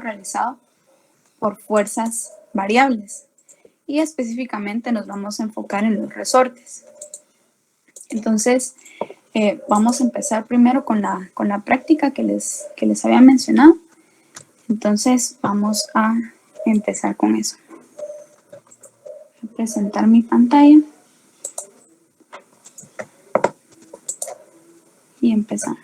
realizado por fuerzas variables. Y específicamente nos vamos a enfocar en los resortes. Entonces, vamos a empezar primero con la práctica que les había mencionado. Entonces, vamos a empezar con eso. Voy a presentar mi pantalla. Y empezamos.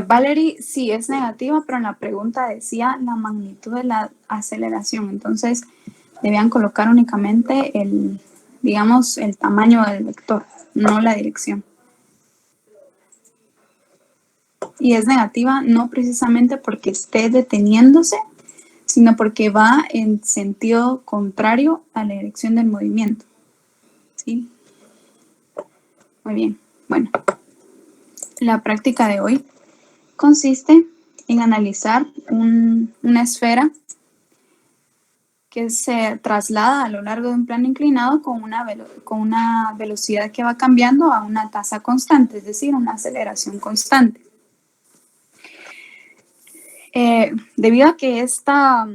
Valerie, sí, es negativa, pero en la pregunta decía la magnitud de la aceleración. Entonces, debían colocar únicamente digamos, el tamaño del vector, no la dirección. Y es negativa no precisamente porque esté deteniéndose, sino porque va en sentido contrario a la dirección del movimiento. ¿Sí? Muy bien. Bueno, la práctica de hoy consiste en analizar una esfera que se traslada a lo largo de un plano inclinado con una velocidad que va cambiando a una tasa constante, es decir, una aceleración constante. Debido a que esta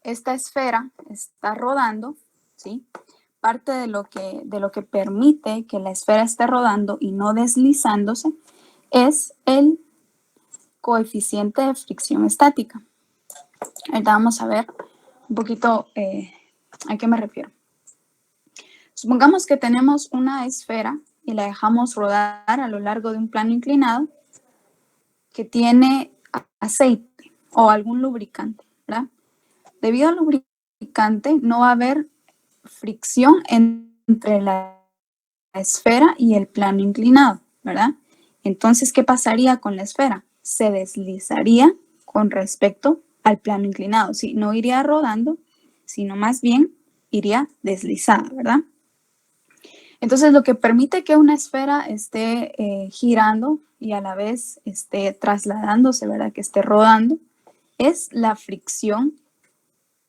esfera está rodando, ¿sí? Parte de lo que permite que la esfera esté rodando y no deslizándose es el coeficiente de fricción estática. Ahorita vamos a ver un poquito a qué me refiero. Supongamos que tenemos una esfera y la dejamos rodar a lo largo de un plano inclinado que tiene aceite o algún lubricante, ¿verdad? Debido al lubricante no va a haber fricción entre la esfera y el plano inclinado, ¿verdad? Entonces, ¿qué pasaría con la esfera? Se deslizaría con respecto al plano inclinado, ¿sí? No iría rodando, sino más bien iría deslizada, ¿verdad? Entonces, lo que permite que una esfera esté girando y a la vez esté trasladándose, ¿verdad? Que esté rodando, es la fricción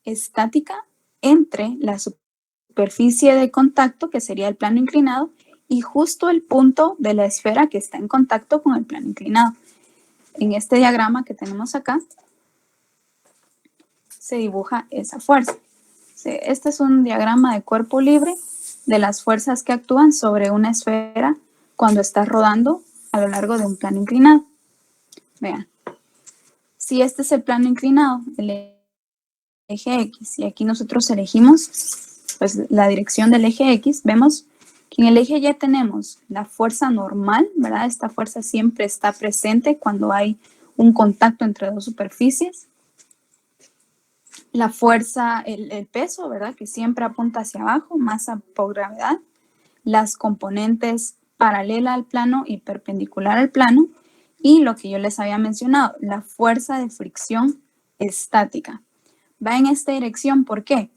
estática entre la superficie de contacto, que sería el plano inclinado, y justo el punto de la esfera que está en contacto con el plano inclinado. En este diagrama que tenemos acá, se dibuja esa fuerza. Este es un diagrama de cuerpo libre de las fuerzas que actúan sobre una esfera cuando está rodando a lo largo de un plano inclinado. Vean, si este es el plano inclinado, el eje X, y aquí nosotros elegimos pues, la dirección del eje X, vemos que en el eje Y tenemos la fuerza normal, ¿verdad? Esta fuerza siempre está presente cuando hay un contacto entre dos superficies. La fuerza, el peso, ¿verdad? Que siempre apunta hacia abajo, masa por gravedad. Las componentes paralela al plano y perpendicular al plano. Y lo que yo les había mencionado, la fuerza de fricción estática. Va en esta dirección, ¿por qué?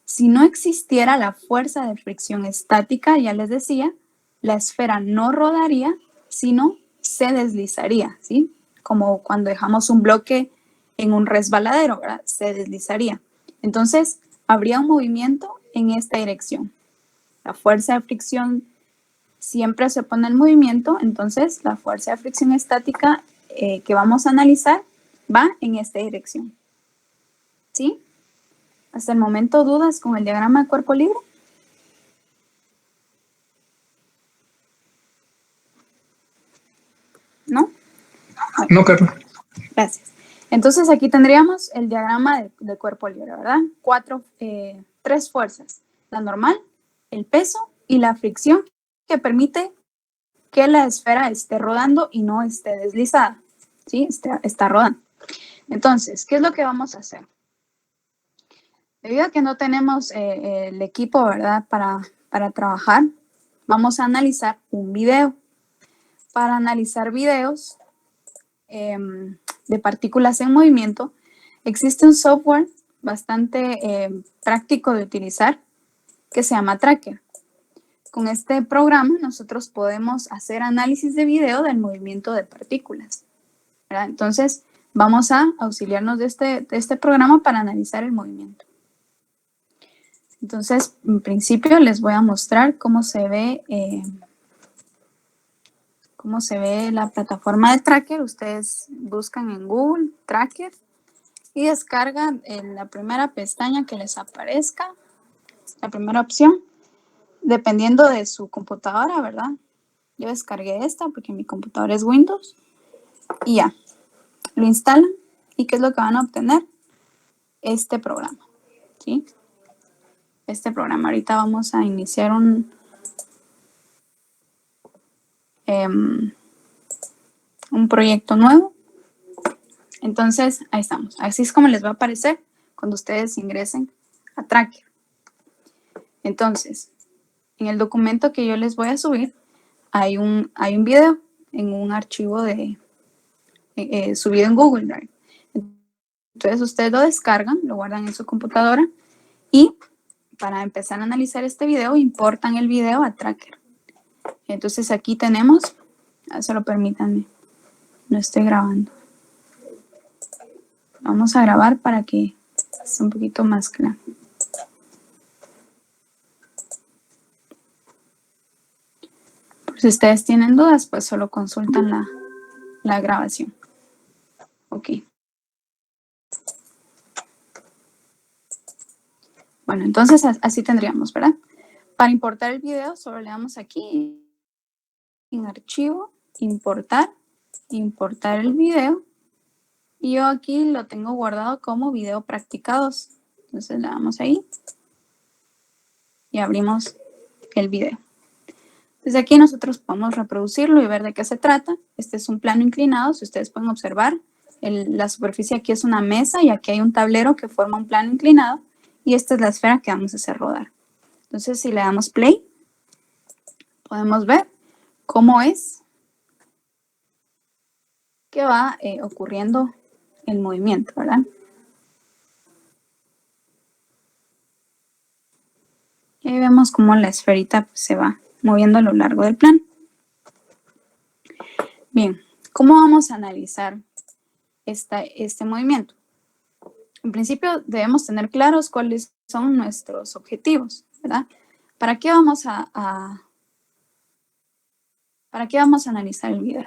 Si no existiera la fuerza de fricción estática, ya les decía, la esfera no rodaría, sino se deslizaría, ¿sí? Como cuando dejamos un bloque en un resbaladero, ¿verdad? Se deslizaría. Entonces, habría un movimiento en esta dirección. La fuerza de fricción siempre se pone en movimiento, entonces la fuerza de fricción estática que vamos a analizar va en esta dirección. ¿Sí? Hasta el momento, ¿dudas con el diagrama de cuerpo libre? ¿No? No, Carla. Gracias. Entonces aquí tendríamos el diagrama de cuerpo libre, ¿verdad? Tres fuerzas. La normal, el peso y la fricción que permite que la esfera esté rodando y no esté deslizada. ¿Sí? Está rodando. Entonces, ¿qué es lo que vamos a hacer? Debido a que no tenemos el equipo, ¿verdad? Para trabajar, vamos a analizar un video. Para analizar videos de partículas en movimiento, existe un software bastante práctico de utilizar que se llama Tracker. con este programa nosotros podemos hacer análisis de video del movimiento de partículas, ¿verdad? Entonces, vamos a auxiliarnos de este programa para analizar el movimiento. Entonces, en principio les voy a mostrar cómo se ve la plataforma de Tracker. Ustedes buscan en Google Tracker y descargan en la primera pestaña que les aparezca, la primera opción, dependiendo de su computadora, ¿verdad? Yo descargué esta porque mi computadora es Windows y ya, lo instalan y ¿qué es lo que van a obtener? Este programa, ¿sí? Este programa. Ahorita vamos a iniciar un proyecto nuevo. Entonces, ahí estamos. Así es como les va a aparecer cuando ustedes ingresen a Tracker. Entonces, en el documento que yo les voy a subir, hay un video en un archivo subido en Google Drive. Entonces, ustedes lo descargan, lo guardan en su computadora y para empezar a analizar este video, importan el video a Tracker. Entonces, aquí tenemos, solo permítanme, no estoy grabando. Vamos a grabar para que sea un poquito más claro. Por si ustedes tienen dudas, pues solo consultan la grabación. Ok. Bueno, entonces así tendríamos, ¿verdad? Para importar el video, solo le damos aquí en archivo, importar el video. Y yo aquí lo tengo guardado como video practicados. Entonces le damos ahí y abrimos el video. Desde aquí nosotros podemos reproducirlo y ver de qué se trata. Este es un plano inclinado, si ustedes pueden observar. La superficie aquí es una mesa y aquí hay un tablero que forma un plano inclinado. Y esta es la esfera que vamos a hacer rodar. Entonces, si le damos play, podemos ver cómo es que va ocurriendo el movimiento, ¿verdad? Y ahí vemos cómo la esferita pues, se va moviendo a lo largo del plano. Bien, ¿cómo vamos a analizar este movimiento? En principio debemos tener claros cuáles son nuestros objetivos, ¿verdad? ¿Para qué vamos a analizar el video?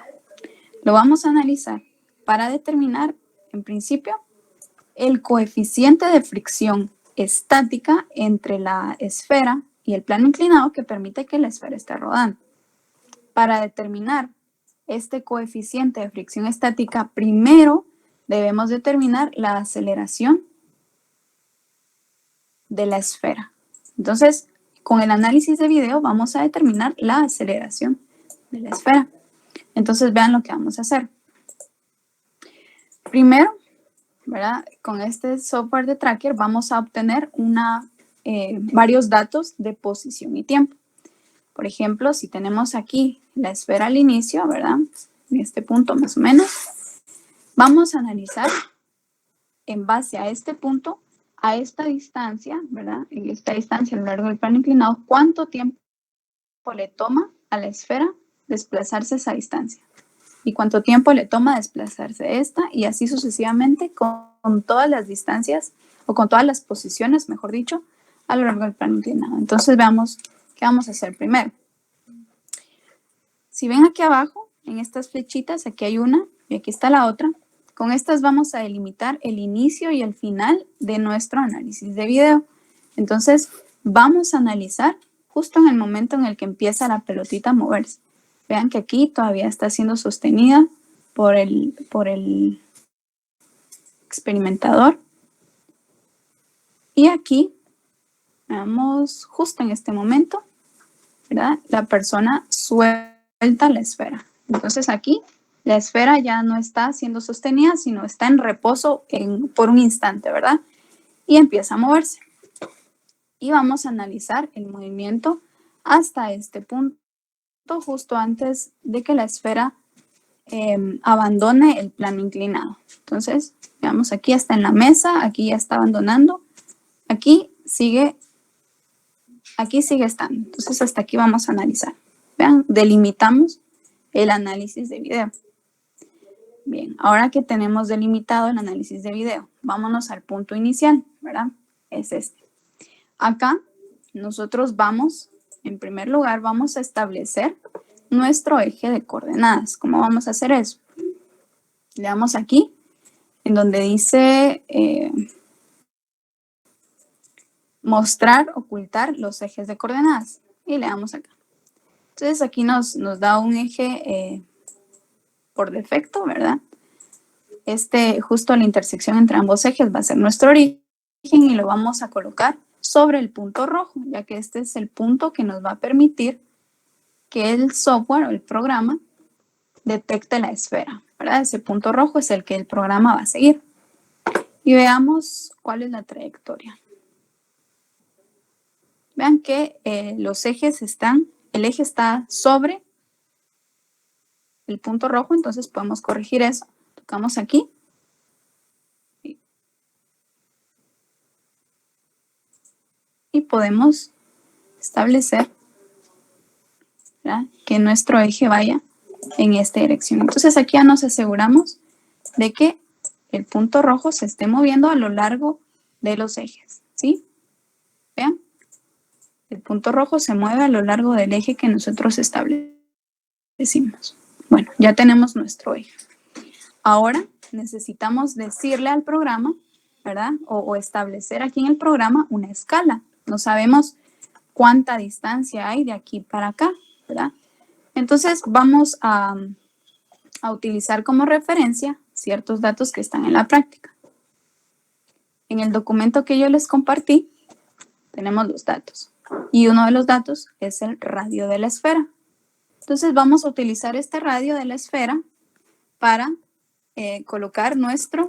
Lo vamos a analizar para determinar, en principio, el coeficiente de fricción estática entre la esfera y el plano inclinado que permite que la esfera esté rodando. Para determinar este coeficiente de fricción estática, primero debemos determinar la aceleración de la esfera. Entonces, con el análisis de video vamos a determinar la aceleración de la esfera. Entonces, vean lo que vamos a hacer. Primero, ¿verdad? Con este software de Tracker vamos a obtener varios datos de posición y tiempo. Por ejemplo, si tenemos aquí la esfera al inicio, ¿verdad? En este punto más o menos, vamos a analizar en base a este punto, a esta distancia, ¿verdad? En esta distancia a lo largo del plano inclinado, ¿cuánto tiempo le toma a la esfera desplazarse esa distancia? Y cuánto tiempo le toma desplazarse esta, y así sucesivamente con todas las distancias, o con todas las posiciones, mejor dicho, a lo largo del plano inclinado. Entonces veamos qué vamos a hacer primero. Si ven aquí abajo, en estas flechitas, aquí hay una y aquí está la otra. Con estas vamos a delimitar el inicio y el final de nuestro análisis de video. Entonces vamos a analizar justo en el momento en el que empieza la pelotita a moverse. Vean que aquí todavía está siendo sostenida por el experimentador. Y aquí, veamos, justo en este momento, ¿verdad? La persona suelta la esfera. Entonces aquí la esfera ya no está siendo sostenida, sino está en reposo por un instante, ¿verdad? Y empieza a moverse. Y vamos a analizar el movimiento hasta este punto, justo antes de que la esfera abandone el plano inclinado. Entonces, veamos, aquí está en la mesa, aquí ya está abandonando, aquí sigue aquí sigue estando. Entonces hasta aquí vamos a analizar. Vean, delimitamos el análisis de video. Bien, ahora que tenemos delimitado el análisis de video, vámonos al punto inicial, ¿verdad? Es este. Acá nosotros vamos, en primer lugar, vamos a establecer nuestro eje de coordenadas. ¿Cómo vamos a hacer eso? Le damos aquí, en donde dice mostrar, ocultar los ejes de coordenadas. Y le damos acá. Entonces aquí nos da un eje por defecto, ¿verdad? Justo la intersección entre ambos ejes va a ser nuestro origen y lo vamos a colocar sobre el punto rojo, ya que este es el punto que nos va a permitir que el software o el programa detecte la esfera, ¿verdad? Ese punto rojo es el que el programa va a seguir. Y veamos cuál es la trayectoria. Vean que los ejes el eje está sobre el punto rojo, entonces podemos corregir eso. Tocamos aquí. Y podemos establecer, ¿verdad?, que nuestro eje vaya en esta dirección. Entonces aquí ya nos aseguramos de que el punto rojo se esté moviendo a lo largo de los ejes, ¿sí? Vean, el punto rojo se mueve a lo largo del eje que nosotros establecimos. Bueno, ya tenemos nuestro eje. Ahora necesitamos decirle al programa, ¿verdad? O establecer aquí en el programa una escala. No sabemos cuánta distancia hay de aquí para acá, ¿verdad? Entonces vamos a utilizar como referencia ciertos datos que están en la práctica. En el documento que yo les compartí, tenemos los datos. Y uno de los datos es el radio de la esfera. Entonces vamos a utilizar este radio de la esfera para colocar nuestra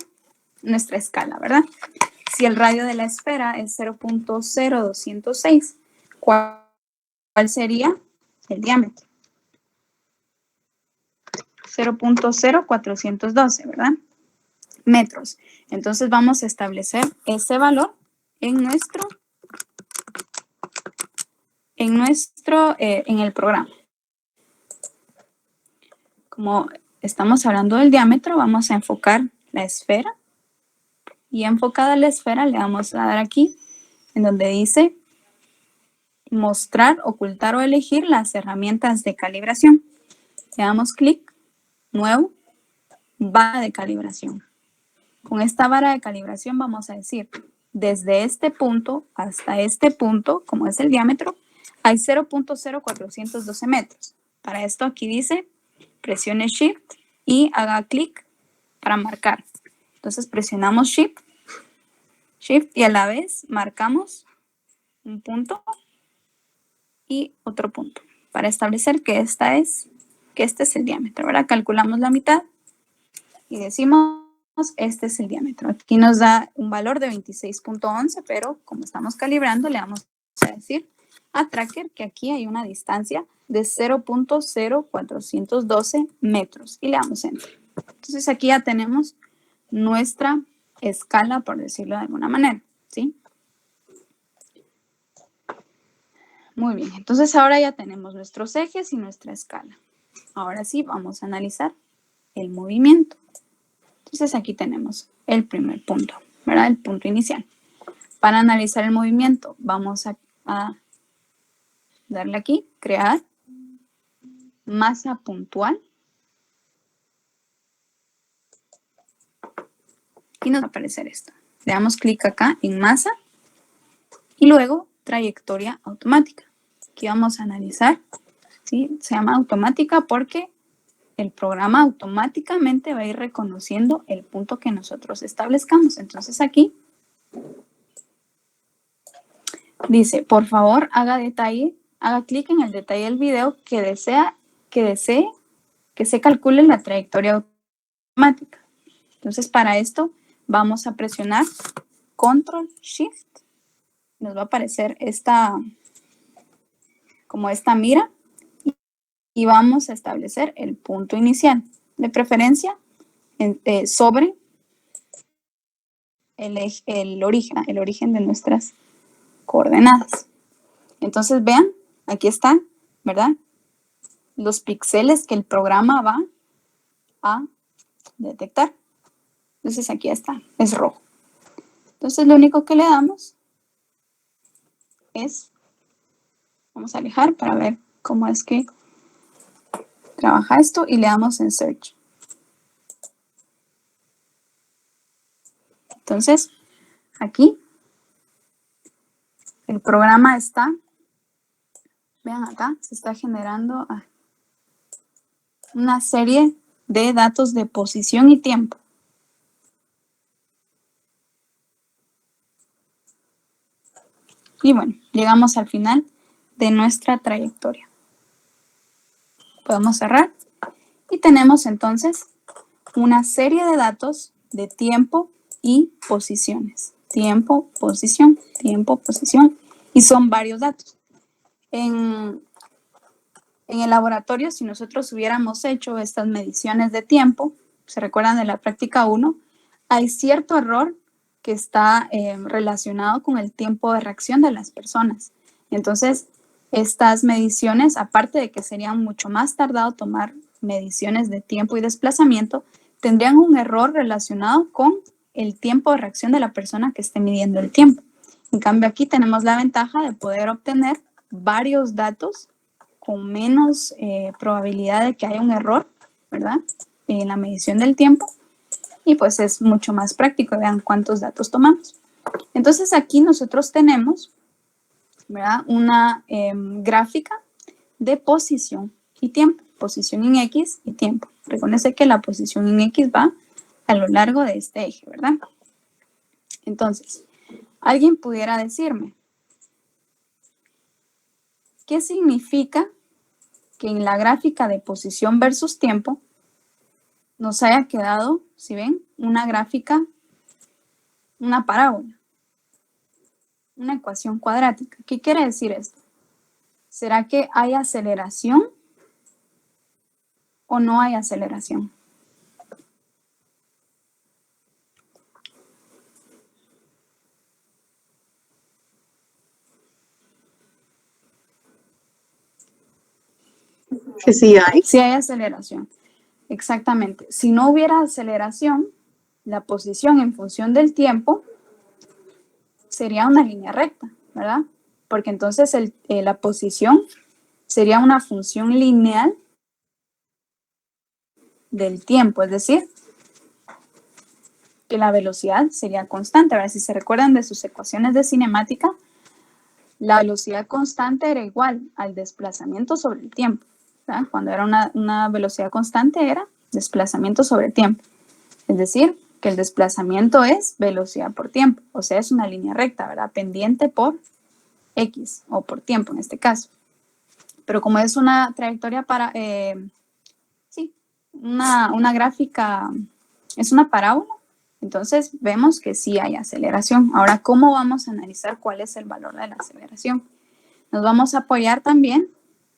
escala, ¿verdad? Si el radio de la esfera es 0.0206, ¿cuál sería el diámetro? 0.0412, ¿verdad? Metros. Entonces vamos a establecer ese valor en el programa. Como estamos hablando del diámetro, vamos a enfocar la esfera. Y enfocada la esfera le vamos a dar aquí, en donde dice mostrar, ocultar o elegir las herramientas de calibración. Le damos clic, nuevo, vara de calibración. Con esta vara de calibración vamos a decir, desde este punto hasta este punto, como es el diámetro, hay 0.0412 metros. Para esto aquí dice, presione Shift y haga clic para marcar. Entonces presionamos Shift y a la vez marcamos un punto y otro punto para establecer que este es el diámetro. Ahora calculamos la mitad y decimos, este es el diámetro. Aquí nos da un valor de 26.11, pero como estamos calibrando, le vamos a decir a Tracker que aquí hay una distancia de 0.0412 metros y le damos Enter. Entonces aquí ya tenemos nuestra escala, por decirlo de alguna manera, ¿sí? Muy bien, entonces ahora ya tenemos nuestros ejes y nuestra escala. Ahora sí, vamos a analizar el movimiento. Entonces aquí tenemos el primer punto, ¿verdad? El punto inicial. Para analizar el movimiento, vamos a darle aquí, crear masa puntual. Y nos va a aparecer esto. Le damos clic acá en masa y luego trayectoria automática. Aquí vamos a analizar, ¿sí? Se llama automática porque el programa automáticamente va a ir reconociendo el punto que nosotros establezcamos. Entonces aquí dice, por favor, haga clic en el detalle del video que desee que se calcule la trayectoria automática. Entonces, para esto vamos a presionar Control Shift. Nos va a aparecer como esta mira y vamos a establecer el punto inicial, de preferencia sobre el origen de nuestras coordenadas. Entonces vean, aquí están, ¿verdad? Los píxeles que el programa va a detectar. Entonces aquí está, es rojo. Entonces lo único que le damos es, vamos a alejar para ver cómo es que trabaja esto y le damos en Search. Entonces, aquí el programa está, vean acá, se está generando una serie de datos de posición y tiempo. Y bueno, llegamos al final de nuestra trayectoria. Podemos cerrar y tenemos entonces una serie de datos de tiempo y posiciones. Tiempo, posición, y son varios datos. En el laboratorio, si nosotros hubiéramos hecho estas mediciones de tiempo, se recuerdan de la práctica 1, hay cierto error que está relacionado con el tiempo de reacción de las personas. Entonces, estas mediciones, aparte de que serían mucho más tardado tomar mediciones de tiempo y desplazamiento, tendrían un error relacionado con el tiempo de reacción de la persona que esté midiendo el tiempo. En cambio, aquí tenemos la ventaja de poder obtener varios datos con menos probabilidad de que haya un error, ¿verdad? En la medición del tiempo. Y pues es mucho más práctico. Vean cuántos datos tomamos. Entonces aquí nosotros tenemos, ¿verdad? Una gráfica de posición y tiempo. Posición en X y tiempo. Recuérdense que la posición en X va a lo largo de este eje, ¿verdad? Entonces, alguien pudiera decirme, ¿qué significa que en la gráfica de posición versus tiempo nos haya quedado, si ven, una gráfica, una parábola, una ecuación cuadrática? ¿Qué quiere decir esto? ¿Será que hay aceleración o no hay aceleración? Que sí hay. Sí hay aceleración, exactamente. Si no hubiera aceleración, la posición en función del tiempo sería una línea recta, ¿verdad? Porque entonces la posición sería una función lineal del tiempo, es decir, que la velocidad sería constante. Ahora, si se recuerdan de sus ecuaciones de cinemática, la velocidad constante era igual al desplazamiento sobre el tiempo, ¿verdad? Cuando era una velocidad constante era desplazamiento sobre tiempo. Es decir, que el desplazamiento es velocidad por tiempo, o sea, es una línea recta, ¿verdad? Pendiente por X, o por tiempo en este caso. Pero como es una trayectoria para, sí, una gráfica, es una parábola, entonces vemos que sí hay aceleración. Ahora, ¿cómo vamos a analizar cuál es el valor de la aceleración? Nos vamos a apoyar también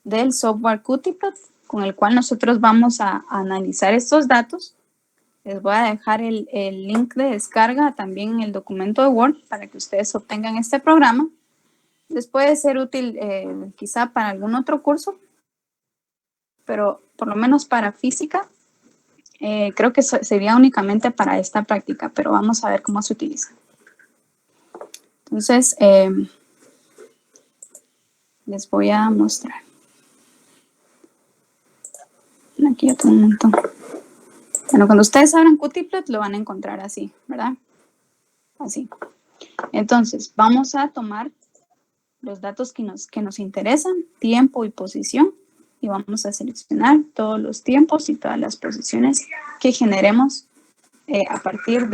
del software Qtplot, con el cual nosotros vamos a analizar estos datos. Les voy a dejar el link de descarga también en el documento de Word para que ustedes obtengan este programa. Les puede ser útil quizá para algún otro curso, pero por lo menos para física, creo que sería únicamente para esta práctica, pero vamos a ver cómo se utiliza. Entonces, les voy a mostrar. Aquí yo tengo un montón. Bueno, cuando ustedes abran Qtplot lo van a encontrar así, ¿verdad? Así. Entonces, vamos a tomar los datos que nos interesan, tiempo y posición, y vamos a seleccionar todos los tiempos y todas las posiciones que generemos a partir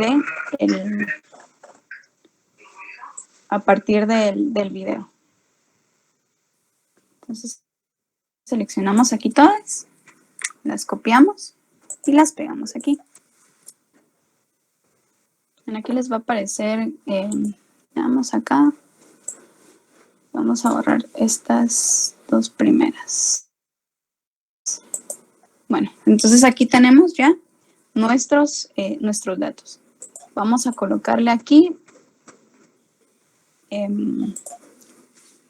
del video. Entonces, seleccionamos aquí todas, las copiamos y las pegamos aquí. Aquí les va a aparecer, veamos acá, vamos a borrar estas dos primeras. Bueno, entonces aquí tenemos ya nuestros datos. Vamos a colocarle aquí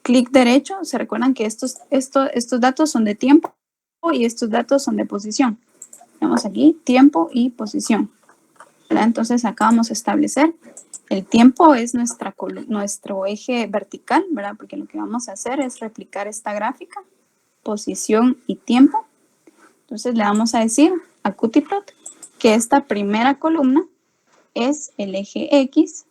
clic derecho, se recuerdan que estos datos son de tiempo y estos datos son de posición. Tenemos aquí tiempo y posición, ¿verdad? Entonces acá vamos a establecer el tiempo es nuestro eje vertical, ¿verdad? Porque lo que vamos a hacer es replicar esta gráfica, posición y tiempo. Entonces le vamos a decir a Qtplot que esta primera columna es el eje X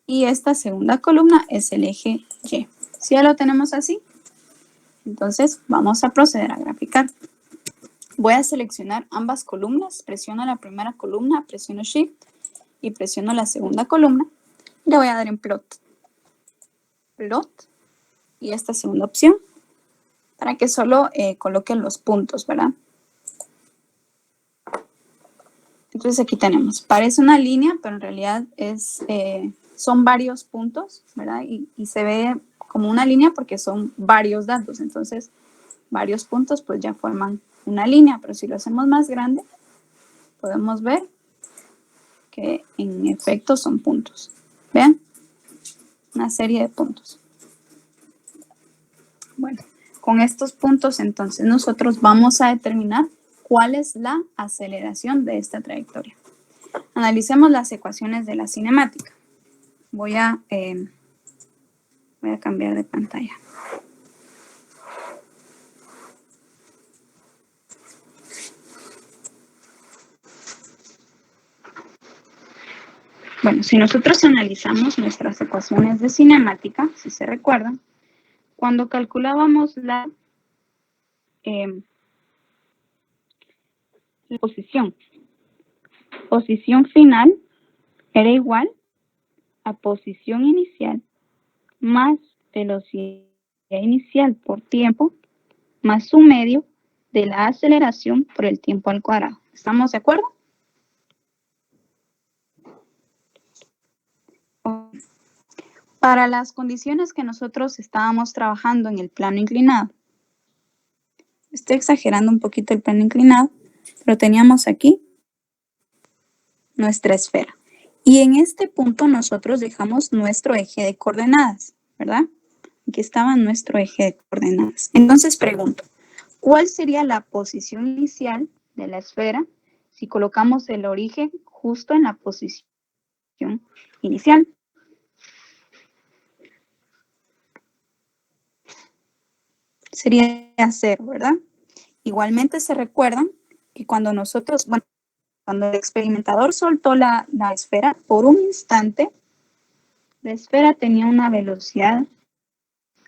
y esta segunda columna es el eje Y. Si ya lo tenemos así, entonces vamos a proceder a graficar. Voy a seleccionar ambas columnas, presiono la primera columna, presiono Shift y presiono la segunda columna. Le voy a dar en plot. Plot y esta segunda opción para que solo coloquen los puntos, ¿verdad? Entonces aquí tenemos, parece una línea, pero en realidad son varios puntos, ¿verdad? Y se ve como una línea porque son varios datos, entonces varios puntos pues ya forman una línea, pero si lo hacemos más grande, podemos ver que en efecto son puntos. ¿Vean? Una serie de puntos. Bueno, con estos puntos entonces nosotros vamos a determinar cuál es la aceleración de esta trayectoria. Analicemos las ecuaciones de la cinemática. Voy a cambiar de pantalla. Bueno, si nosotros analizamos nuestras ecuaciones de cinemática, si se recuerdan, cuando calculábamos la posición final era igual a posición inicial más velocidad inicial por tiempo más un medio de la aceleración por el tiempo al cuadrado. ¿Estamos de acuerdo? Para las condiciones que nosotros estábamos trabajando en el plano inclinado, estoy exagerando un poquito el plano inclinado, pero teníamos aquí nuestra esfera. Y en este punto nosotros dejamos nuestro eje de coordenadas, ¿verdad? Aquí estaba nuestro eje de coordenadas. Entonces pregunto, ¿cuál sería la posición inicial de la esfera si colocamos el origen justo en la posición inicial? Sería 0, ¿verdad? Igualmente se recuerdan que cuando nosotros, bueno, cuando el experimentador soltó la esfera, por un instante, la esfera tenía una velocidad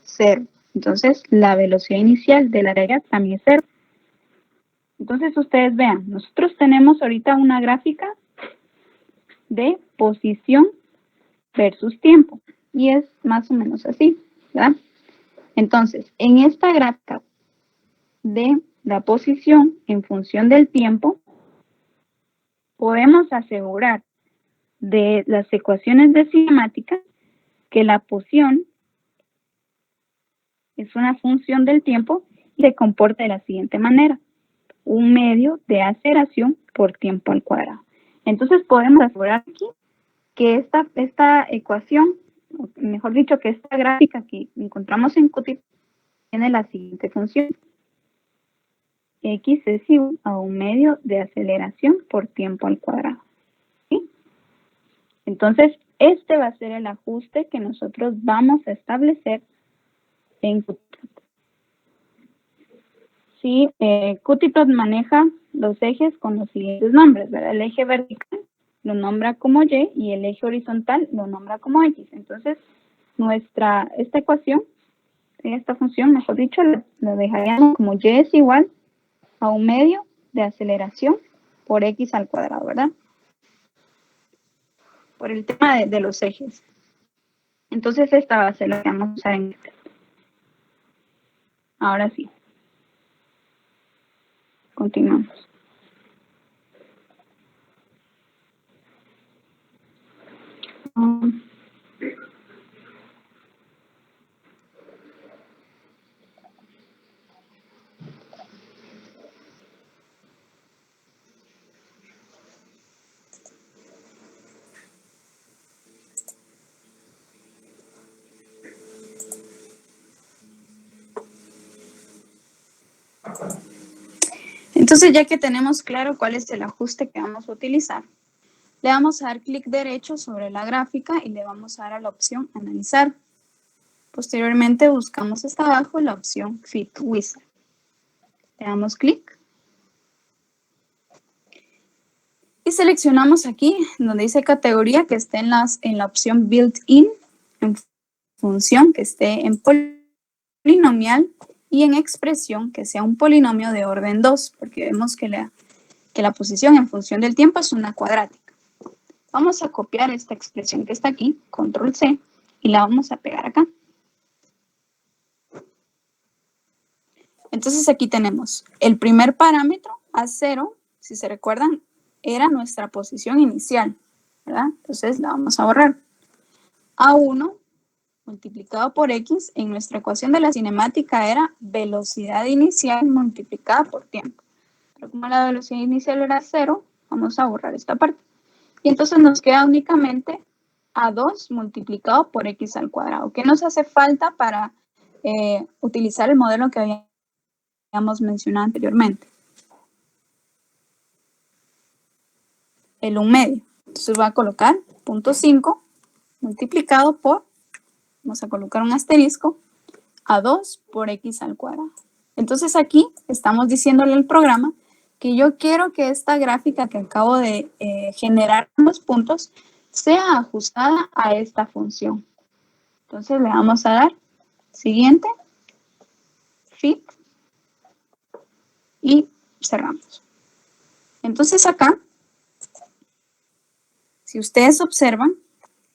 0. Entonces, la velocidad inicial de la área también es 0. Entonces, ustedes vean, nosotros tenemos ahorita una gráfica de posición versus tiempo. Y es más o menos así, ¿verdad? Entonces, en esta gráfica de la posición en función del tiempo, podemos asegurar de las ecuaciones de cinemática que la posición es una función del tiempo y se comporta de la siguiente manera. Un medio de aceleración por tiempo al cuadrado. Entonces podemos asegurar aquí que esta ecuación, mejor dicho, que esta gráfica que encontramos en Qt tiene la siguiente función. X es igual a un medio de aceleración por tiempo al cuadrado. ¿Sí? Entonces, este va a ser el ajuste que nosotros vamos a establecer en Qtplot. Sí, Qtplot maneja los ejes con los siguientes nombres, ¿verdad? El eje vertical lo nombra como Y y el eje horizontal lo nombra como X. Entonces, esta ecuación, esta función, mejor dicho, lo dejaríamos como Y es igual a un medio de aceleración por X al cuadrado, ¿verdad? Por el tema de los ejes. Entonces, esta va a ser la que vamos a usar en este. Ahora sí. Continuamos. Entonces, ya que tenemos claro cuál es el ajuste que vamos a utilizar, le vamos a dar clic derecho sobre la gráfica y le vamos a dar a la opción Analizar. Posteriormente, buscamos hasta abajo la opción Fit Wizard. Le damos clic. Y seleccionamos aquí, donde dice categoría, que esté en la opción Built-in, en función, que esté en polinomial, y en expresión, que sea un polinomio de orden 2, porque vemos que la posición en función del tiempo es una cuadrática. Vamos a copiar esta expresión que está aquí, control C, y la vamos a pegar acá. Entonces aquí tenemos el primer parámetro, A0, si se recuerdan, era nuestra posición inicial, ¿verdad? Entonces la vamos a borrar. A1 multiplicado por X, en nuestra ecuación de la cinemática era velocidad inicial multiplicada por tiempo. Pero como la velocidad inicial era 0, vamos a borrar esta parte. Y entonces nos queda únicamente A2 multiplicado por X al cuadrado. ¿Qué nos hace falta para utilizar el modelo que habíamos mencionado anteriormente? El 1 medio. Entonces voy a colocar 0.5 multiplicado por, vamos a colocar un asterisco, A2 por X al cuadrado. Entonces aquí estamos diciéndole al programa que yo quiero que esta gráfica que acabo de generar en los puntos sea ajustada a esta función. Entonces le vamos a dar siguiente, fit, y cerramos. Entonces acá, si ustedes observan,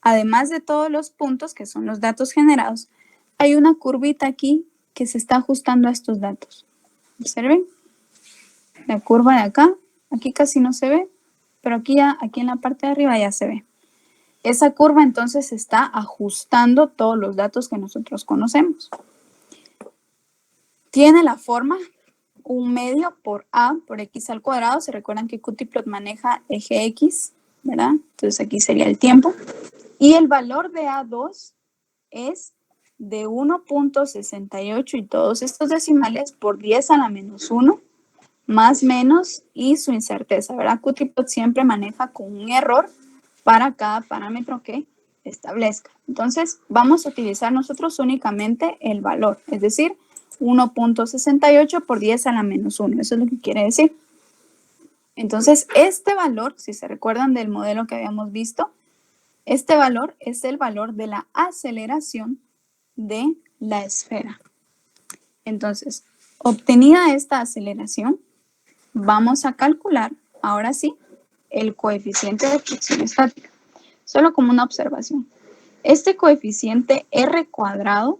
además de todos los puntos que son los datos generados, hay una curvita aquí que se está ajustando a estos datos. Observen, la curva de acá, aquí casi no se ve, pero aquí en la parte de arriba ya se ve. Esa curva entonces está ajustando todos los datos que nosotros conocemos. Tiene la forma 1 medio por A por X al cuadrado. Se recuerdan que Qtplot maneja eje X, ¿verdad? Entonces aquí sería el tiempo. Y el valor de A2 es de 1.68 y todos estos decimales por 10 a la menos 1, más menos y su incerteza, ¿verdad? Qtplot siempre maneja con un error para cada parámetro que establezca. Entonces, vamos a utilizar nosotros únicamente el valor, es decir, 1.68 por 10 a la menos 1. Eso es lo que quiere decir. Entonces, este valor, si se recuerdan del modelo que habíamos visto, este valor es el valor de la aceleración de la esfera. Entonces, obtenida esta aceleración, vamos a calcular, ahora sí, el coeficiente de fricción estática. Solo como una observación. Este coeficiente R cuadrado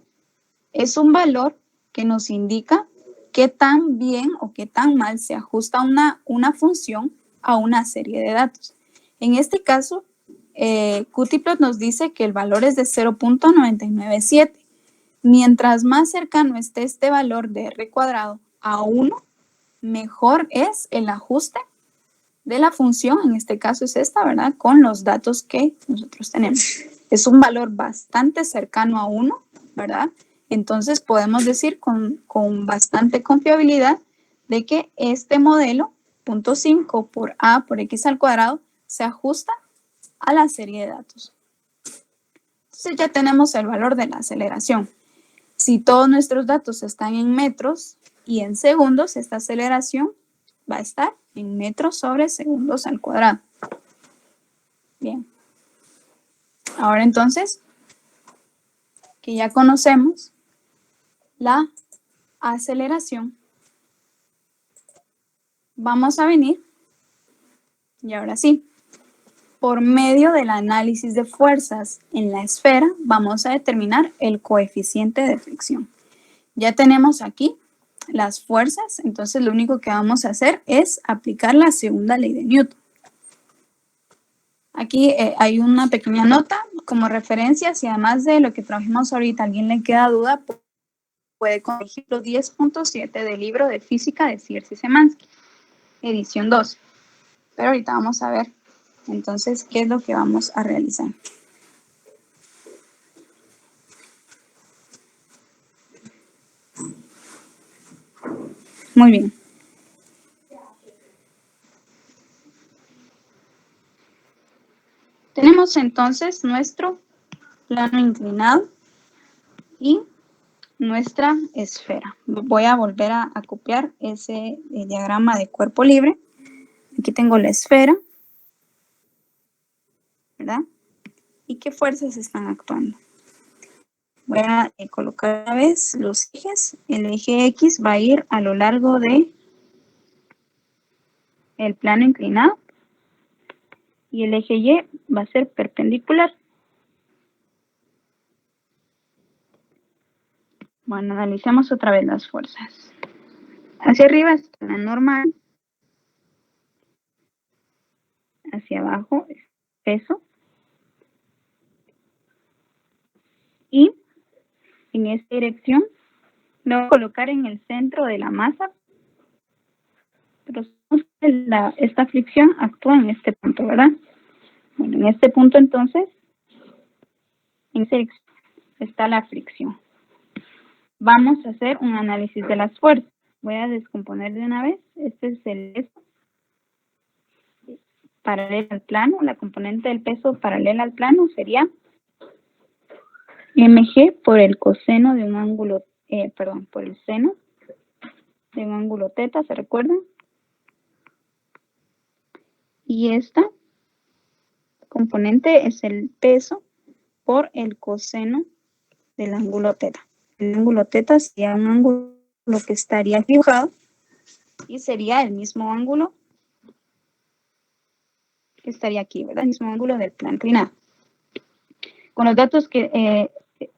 es un valor que nos indica qué tan bien o qué tan mal se ajusta una función a una serie de datos. En este caso, Qtplot nos dice que el valor es de 0.997. Mientras más cercano esté este valor de R cuadrado a 1, mejor es el ajuste de la función, en este caso es esta, ¿verdad? Con los datos que nosotros tenemos. Es un valor bastante cercano a 1, ¿verdad? Entonces podemos decir con bastante confiabilidad de que este modelo, 0.5 por A por X al cuadrado, se ajusta a la serie de datos. Entonces ya tenemos el valor de la aceleración. Si todos nuestros datos están en metros y en segundos, esta aceleración va a estar en metros sobre segundos al cuadrado. Bien. Ahora entonces, que ya conocemos la aceleración, vamos a venir, y ahora sí, por medio del análisis de fuerzas en la esfera, vamos a determinar el coeficiente de fricción. Ya tenemos aquí las fuerzas, entonces lo único que vamos a hacer es aplicar la segunda ley de Newton. Aquí hay una pequeña nota como referencia, si además de lo que trabajemos ahorita a alguien le queda duda, puede corregir los 10.7 del libro de física de Sears y Szymanski, edición 2. Pero ahorita vamos a ver entonces qué es lo que vamos a realizar. Muy bien. Tenemos entonces nuestro plano inclinado y nuestra esfera. Voy a volver a copiar ese diagrama de cuerpo libre. Aquí tengo la esfera, ¿verdad? ¿Y qué fuerzas están actuando? Voy a colocar una vez los ejes. El eje X va a ir a lo largo de el plano inclinado y el eje Y va a ser perpendicular. Bueno, analicemos otra vez las fuerzas. Hacia arriba está la normal, hacia abajo es peso y en esta dirección lo voy a colocar en el centro de la masa, pero esta fricción actúa en este punto, ¿verdad? Bueno, en este punto entonces, en esta dirección está la fricción. Vamos a hacer un análisis de las fuerzas. Voy a descomponer de una vez. Este es el peso paralelo al plano. La componente del peso paralela al plano sería mg por el coseno de un ángulo, por el seno de un ángulo teta, ¿se recuerdan? Y esta componente es el peso por el coseno del ángulo teta. El ángulo teta sería un ángulo que estaría dibujado y sería el mismo ángulo que estaría aquí, ¿verdad? El mismo ángulo del plano inclinado. Con los datos que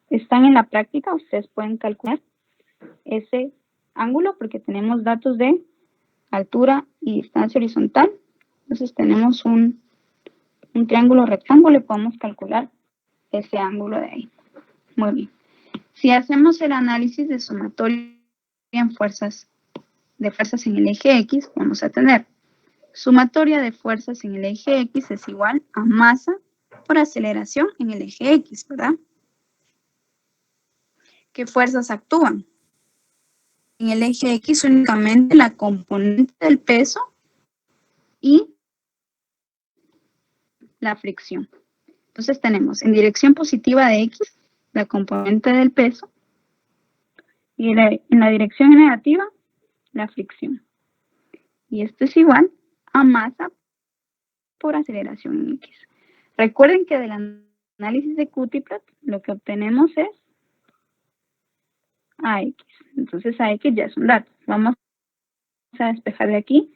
están en la práctica, ustedes pueden calcular ese ángulo porque tenemos datos de altura y distancia horizontal. Entonces tenemos un triángulo rectángulo y podemos calcular ese ángulo de ahí. Muy bien. Si hacemos el análisis de sumatoria en fuerzas en el eje X, vamos a tener sumatoria de fuerzas en el eje X es igual a masa por aceleración en el eje X, ¿verdad? ¿Qué fuerzas actúan? En el eje X únicamente la componente del peso y la fricción. Entonces tenemos en dirección positiva de X la componente del peso y en la dirección negativa la fricción. Y esto es igual a masa por aceleración en X. Recuerden que del análisis de Cutiplot lo que obtenemos es AX. Entonces AX ya es un dato. Vamos a despejar de aquí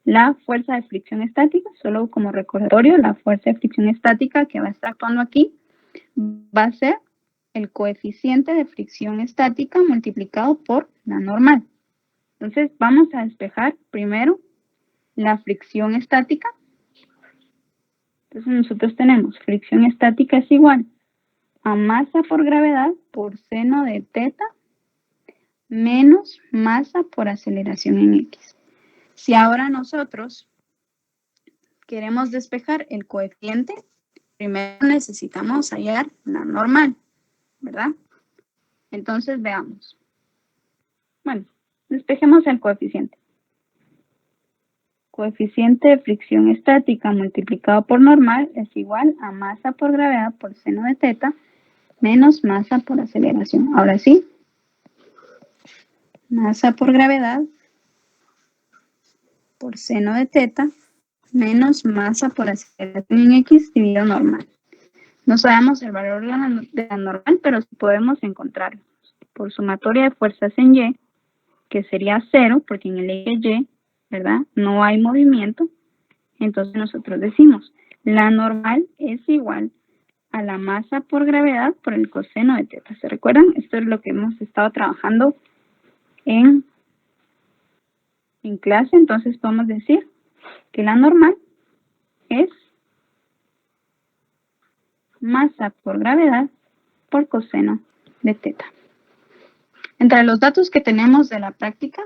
la fuerza de fricción estática. Solo como recordatorio, la fuerza de fricción estática que va a estar actuando aquí va a ser el coeficiente de fricción estática multiplicado por la normal. Entonces vamos a despejar primero la fricción estática. Entonces nosotros tenemos fricción estática es igual a masa por gravedad por seno de teta menos masa por aceleración en X. Si ahora nosotros queremos despejar el coeficiente, primero necesitamos hallar la normal, ¿verdad? Entonces veamos. Bueno, despejemos el coeficiente. Coeficiente de fricción estática multiplicado por normal es igual a masa por gravedad por seno de teta menos masa por aceleración. Ahora sí, masa por gravedad por seno de teta menos masa por aceleración en X dividido normal. No sabemos el valor de la normal, pero sí podemos encontrarlo. Por sumatoria de fuerzas en Y, que sería 0, porque en el eje Y, ¿verdad? No hay movimiento. Entonces nosotros decimos, la normal es igual a la masa por gravedad por el coseno de teta. ¿Se recuerdan? Esto es lo que hemos estado trabajando en clase. Entonces podemos decir que la normal es masa por gravedad por coseno de teta. Entre los datos que tenemos de la práctica,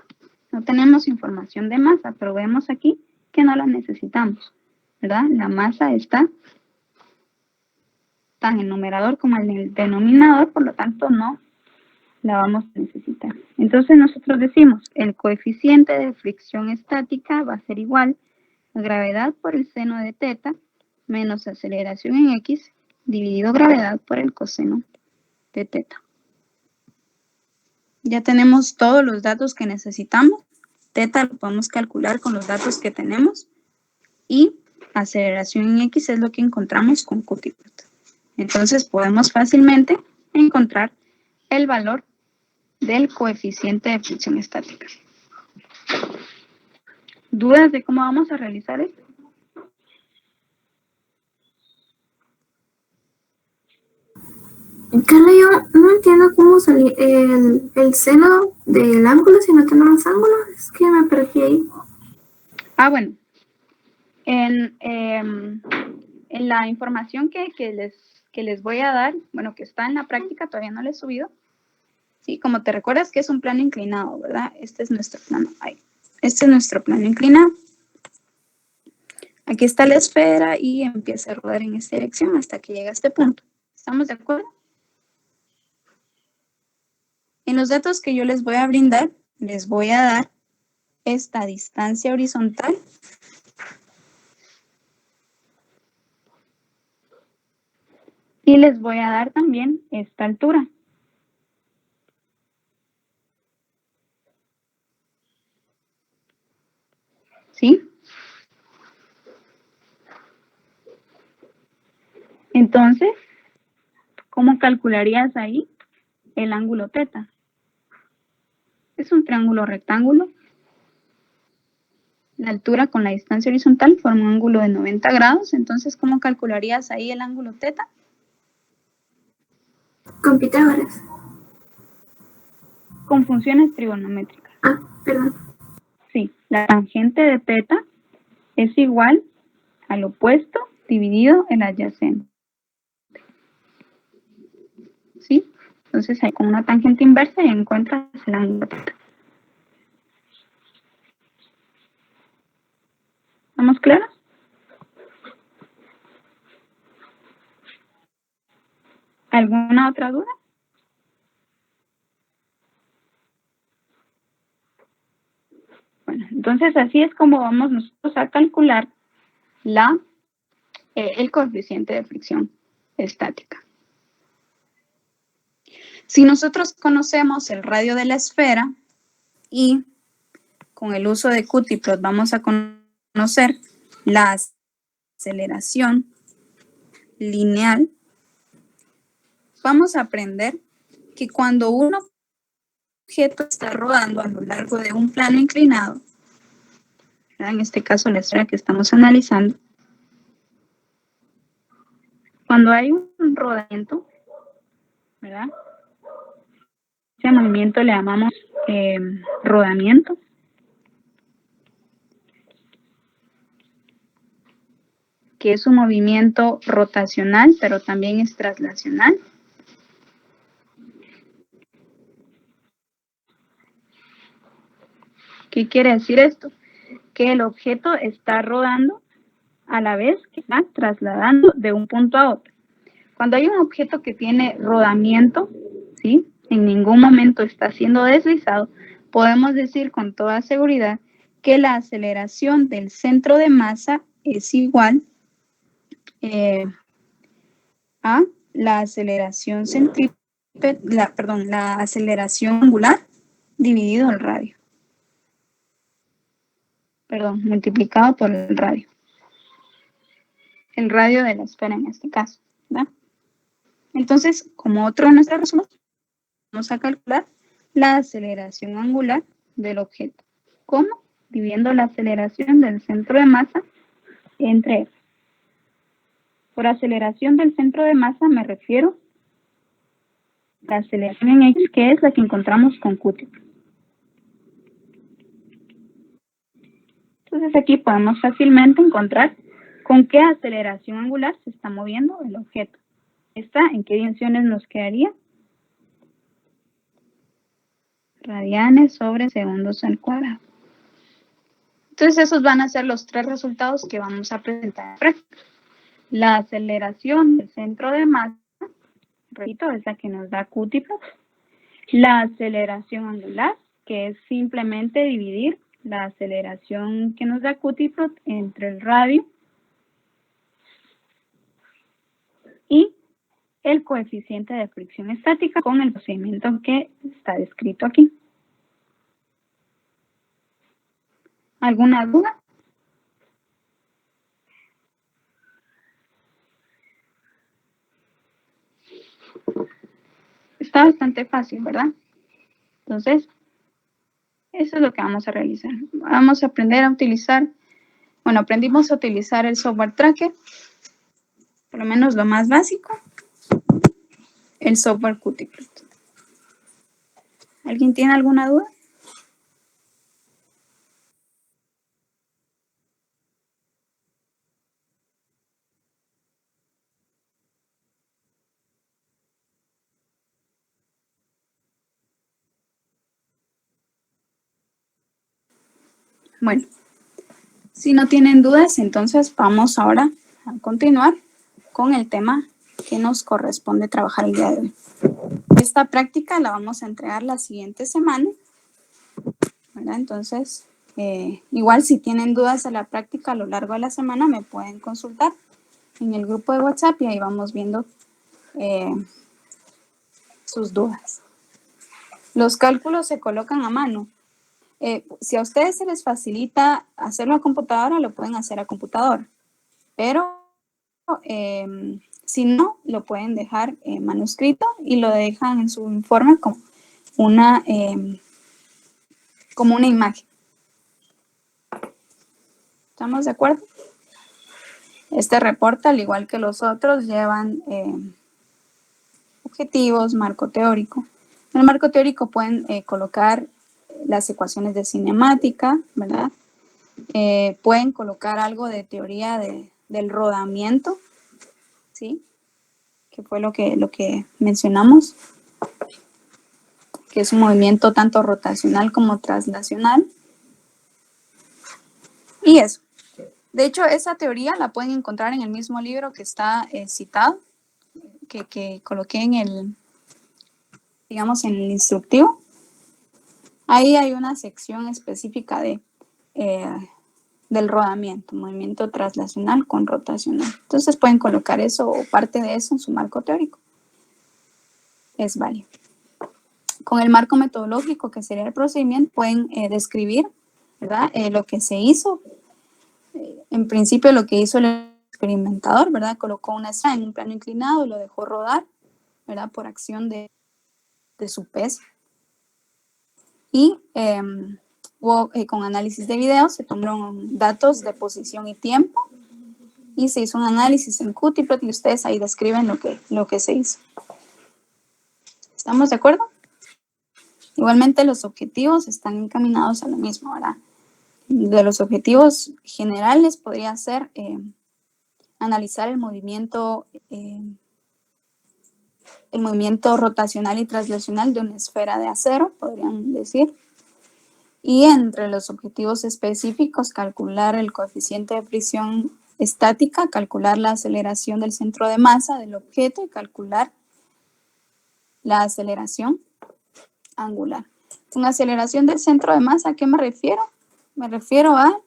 no tenemos información de masa, pero vemos aquí que no la necesitamos, ¿verdad? La masa está tan en el numerador como en el denominador, por lo tanto no la vamos a necesitar. Entonces nosotros decimos, el coeficiente de fricción estática va a ser igual a gravedad por el seno de teta menos aceleración en X dividido gravedad por el coseno de teta. Ya tenemos todos los datos que necesitamos. Teta lo podemos calcular con los datos que tenemos y aceleración en X es lo que encontramos con QTProt. Entonces podemos fácilmente encontrar el valor del coeficiente de fricción estática. ¿Dudas de cómo vamos a realizar esto? Carla, yo no entiendo cómo salir el seno del ángulo si no tenemos ángulo. Es que me perdí ahí. Bueno. En la información que les voy a dar, bueno, que está en la práctica, todavía no la he subido. Sí, como te recuerdas que es un plano inclinado, ¿verdad? Este es nuestro plano. Este es nuestro plano inclinado. Aquí está la esfera y empieza a rodar en esta dirección hasta que llega a este punto. ¿Estamos de acuerdo? En los datos que yo les voy a brindar, les voy a dar esta distancia horizontal y les voy a dar también esta altura. ¿Sí? Entonces, ¿cómo calcularías ahí el ángulo teta? Es un triángulo rectángulo. La altura con la distancia horizontal forma un ángulo de 90 grados. Entonces, ¿cómo calcularías ahí el ángulo teta? Con Pitágoras. Con funciones trigonométricas. Perdón. Sí, la tangente de teta es igual al opuesto dividido el adyacente. ¿Sí? Entonces, ahí con una tangente inversa ya encuentras el ángulo teta. ¿Estamos claros? ¿Alguna otra duda? Bueno, entonces así es como vamos nosotros a calcular el coeficiente de fricción estática. Si nosotros conocemos el radio de la esfera y con el uso de QTProt vamos a conocer la aceleración lineal, vamos a aprender que cuando un objeto está rodando a lo largo de un plano inclinado, ¿verdad? En este caso la esfera que estamos analizando, cuando hay un rodamiento, ¿verdad? Ese movimiento le llamamos rodamiento. Que es un movimiento rotacional, pero también es traslacional. ¿Qué quiere decir esto? Que el objeto está rodando a la vez que está trasladando de un punto a otro. Cuando hay un objeto que tiene rodamiento, ¿sí? En ningún momento está siendo deslizado, podemos decir con toda seguridad que la aceleración del centro de masa es igual a la aceleración la aceleración angular dividido el radio. Perdón, multiplicado por el radio. El radio de la esfera en este caso, ¿verdad? Entonces, como otro de nuestros resultados, vamos a calcular la aceleración angular del objeto. ¿Cómo? Dividiendo la aceleración del centro de masa entre F. Por aceleración del centro de masa me refiero a la aceleración en X, que es la que encontramos con QTProt. Entonces aquí podemos fácilmente encontrar con qué aceleración angular se está moviendo el objeto. ¿Esta en qué dimensiones nos quedaría? Radianes sobre segundos al cuadrado. Entonces esos van a ser los tres resultados que vamos a presentar en práctica. La aceleración del centro de masa, repito, es la que nos da QTProt. La aceleración angular, que es simplemente dividir la aceleración que nos da QTProt entre el radio y el coeficiente de fricción estática con el procedimiento que está descrito aquí. ¿Alguna duda? Está bastante fácil, ¿verdad? Entonces, eso es lo que vamos a realizar. Vamos a aprender a utilizar, bueno, aprendimos a utilizar el software tracker, por lo menos lo más básico, el software Qt+. ¿Alguien tiene alguna duda? Bueno, si no tienen dudas, entonces vamos ahora a continuar con el tema que nos corresponde trabajar el día de hoy. Esta práctica la vamos a entregar la siguiente semana, ¿verdad? Entonces, igual si tienen dudas de la práctica a lo largo de la semana, me pueden consultar en el grupo de WhatsApp y ahí vamos viendo sus dudas. Los cálculos se colocan a mano. Si a ustedes se les facilita hacerlo a computadora, lo pueden hacer a computadora. Pero si no, lo pueden dejar manuscrito y lo dejan en su informe como una imagen. ¿Estamos de acuerdo? Este reporte, al igual que los otros, llevan objetivos, marco teórico. En el marco teórico pueden colocar las ecuaciones de cinemática, ¿verdad? Pueden colocar algo de teoría del rodamiento, ¿sí? Que fue lo que mencionamos, que es un movimiento tanto rotacional como traslacional. Y eso. De hecho, esa teoría la pueden encontrar en el mismo libro que está citado, que coloqué en el instructivo. Ahí hay una sección específica del rodamiento, movimiento traslacional con rotacional. Entonces pueden colocar eso o parte de eso en su marco teórico. Es válido. Con el marco metodológico, que sería el procedimiento, pueden describir, ¿verdad? Lo que se hizo. En principio, lo que hizo el experimentador, ¿verdad? Colocó una esfera en un plano inclinado y lo dejó rodar, ¿verdad? Por acción de su peso. Y con análisis de video se tomaron datos de posición y tiempo y se hizo un análisis en Qt+ y ustedes ahí describen lo que se hizo. ¿Estamos de acuerdo? Igualmente los objetivos están encaminados a lo mismo, ¿verdad? De los objetivos generales podría ser analizar el movimiento rotacional y traslacional de una esfera de acero, podrían decir. Y entre los objetivos específicos, calcular el coeficiente de fricción estática, calcular la aceleración del centro de masa del objeto y calcular la aceleración angular. Con aceleración del centro de masa, ¿a qué me refiero? Me refiero a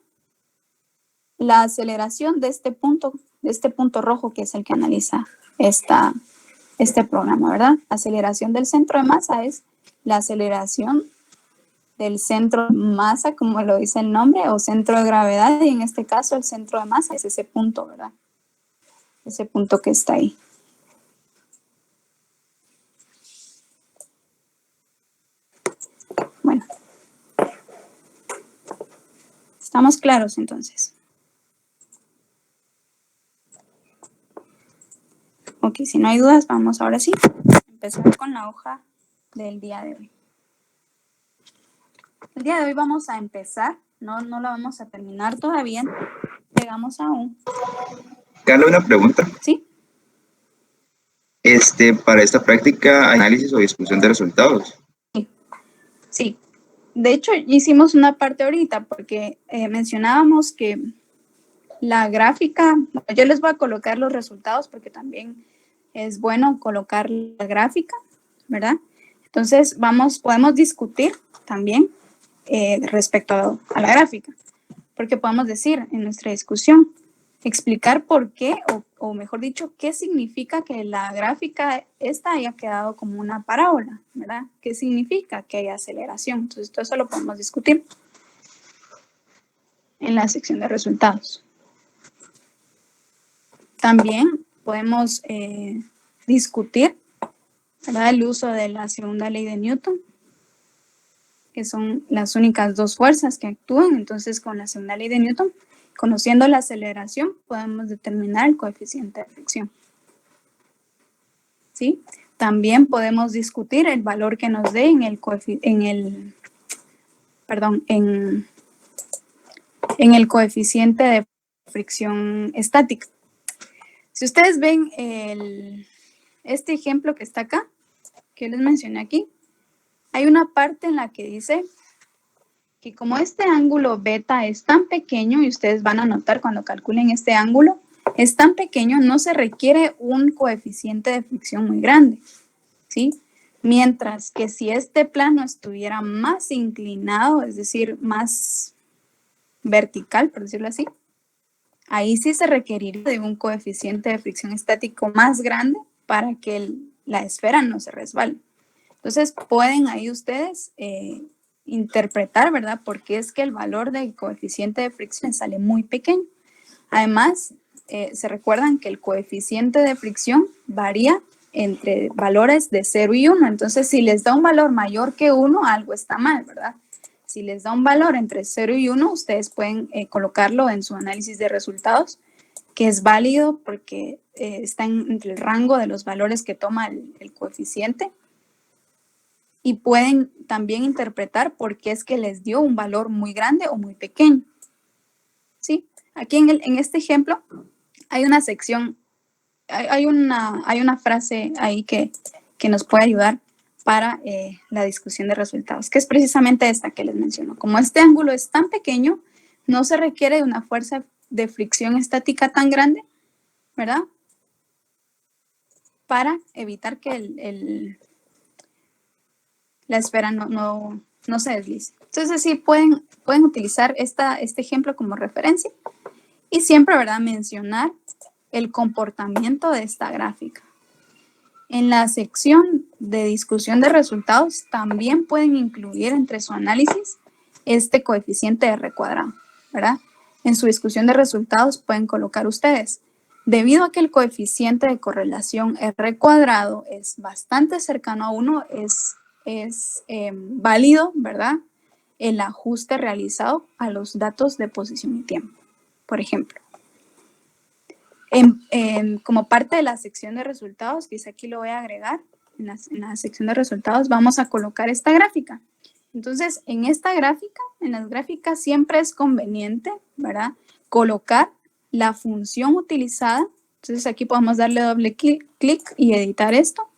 la aceleración de este punto rojo que es el que analiza este programa, ¿verdad? Aceleración del centro de masa es la aceleración del centro de masa, como lo dice el nombre, o centro de gravedad, y en este caso el centro de masa es ese punto, ¿verdad? Ese punto que está ahí. Bueno. ¿Estamos claros entonces? Ok, si no hay dudas, vamos ahora sí a empezar con la hoja del día de hoy. El día de hoy vamos a empezar, no la vamos a terminar todavía, llegamos aún. Carla, una pregunta. ¿Sí? Para esta práctica, ¿hay análisis o discusión de resultados? Sí. De hecho, hicimos una parte ahorita porque mencionábamos que la gráfica, yo les voy a colocar los resultados porque también es bueno colocar la gráfica, ¿verdad? Entonces, podemos discutir también respecto a la gráfica, porque podemos decir en nuestra discusión, explicar por qué, o mejor dicho, qué significa que la gráfica esta haya quedado como una parábola, ¿verdad? ¿Qué significa que haya aceleración? Entonces, todo eso lo podemos discutir en la sección de resultados. También podemos discutir, ¿verdad?, el uso de la segunda ley de Newton, que son las únicas dos fuerzas que actúan. Entonces, con la segunda ley de Newton, conociendo la aceleración, podemos determinar el coeficiente de fricción. ¿Sí? También podemos discutir el valor que nos dé en el coeficiente de fricción estática. Si ustedes ven este ejemplo que está acá, que les mencioné aquí, hay una parte en la que dice que como este ángulo beta es tan pequeño, y ustedes van a notar cuando calculen este ángulo, es tan pequeño, no se requiere un coeficiente de fricción muy grande, ¿sí? Mientras que si este plano estuviera más inclinado, es decir, más vertical, por decirlo así, ahí sí se requeriría de un coeficiente de fricción estático más grande para que la esfera no se resbale. Entonces, pueden ahí ustedes interpretar, ¿verdad?, porque es que el valor del coeficiente de fricción sale muy pequeño. Además, se recuerdan que el coeficiente de fricción varía entre valores de 0 y 1. Entonces, si les da un valor mayor que 1, algo está mal, ¿verdad? Si les da un valor entre 0 y 1, ustedes pueden colocarlo en su análisis de resultados, que es válido porque está entre el rango de los valores que toma el coeficiente. Y pueden también interpretar por qué es que les dio un valor muy grande o muy pequeño. ¿Sí? Aquí en este ejemplo hay una sección, hay una frase ahí que nos puede ayudar para la discusión de resultados, que es precisamente esta que les menciono. Como este ángulo es tan pequeño, no se requiere de una fuerza de fricción estática tan grande, ¿verdad?, para evitar que la esfera no se deslice. Entonces, sí, pueden utilizar este ejemplo como referencia y siempre, ¿verdad?, mencionar el comportamiento de esta gráfica. En la sección de discusión de resultados también pueden incluir entre su análisis este coeficiente de R cuadrado, ¿verdad? En su discusión de resultados pueden colocar ustedes, debido a que el coeficiente de correlación R cuadrado es bastante cercano a 1, es válido, ¿verdad?, el ajuste realizado a los datos de posición y tiempo. Por ejemplo, como parte de la sección de resultados, quizá aquí lo voy a agregar, en la sección de resultados vamos a colocar esta gráfica. Entonces, en esta gráfica, en las gráficas siempre es conveniente, ¿verdad?, colocar la función utilizada. Entonces, aquí podemos darle doble clic y editar esto.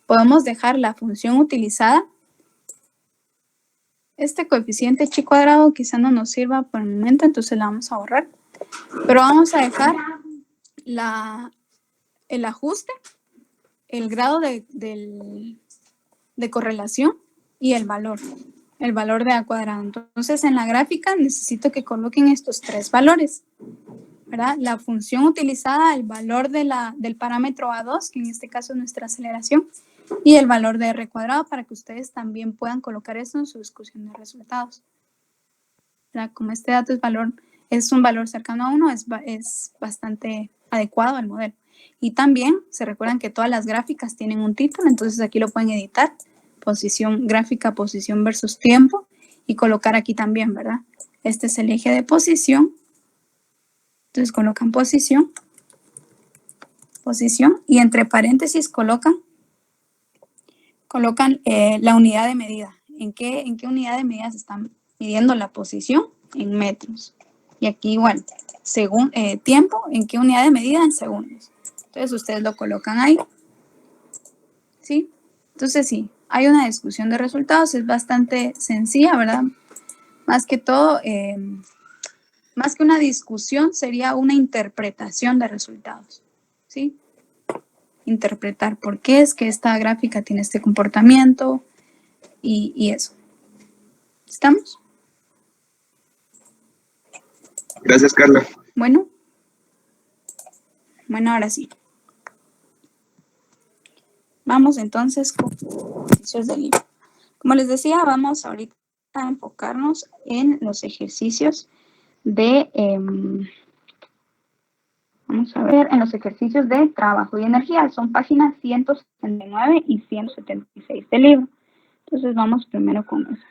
Podemos dejar la función utilizada. Este coeficiente chi cuadrado quizá no nos sirva por el momento, entonces la vamos a borrar. Pero vamos a dejar el ajuste, el grado de correlación y el valor de A cuadrado. Entonces, en la gráfica necesito que coloquen estos tres valores, ¿verdad? La función utilizada, el valor del parámetro A2, que en este caso es nuestra aceleración, y el valor de R cuadrado, para que ustedes también puedan colocar eso en su discusión de resultados. ¿Verdad? Como este dato es un valor cercano a 1, es bastante adecuado al modelo. Y también se recuerdan que todas las gráficas tienen un título, entonces aquí lo pueden editar, posición gráfica, posición versus tiempo, y colocar aquí también, ¿verdad? Este es el eje de posición. Entonces colocan posición, y entre paréntesis colocan la unidad de medida. ¿En qué unidad de medida se están midiendo la posición? En metros. Y aquí igual, según tiempo, ¿en qué unidad de medida? En segundos. Entonces ustedes lo colocan ahí. ¿Sí? Entonces sí, hay una discusión de resultados, es bastante sencilla, ¿verdad? Más que todo, más que una discusión, sería una interpretación de resultados. ¿Sí? Interpretar por qué es que esta gráfica tiene este comportamiento y eso. ¿Estamos? Gracias, Carla. Bueno. Bueno, ahora sí. Vamos entonces con los ejercicios del libro. Como les decía, vamos ahorita a enfocarnos en los ejercicios de, vamos a ver, en los ejercicios de trabajo y energía. Son páginas 169 y 176 del libro. Entonces vamos primero con eso.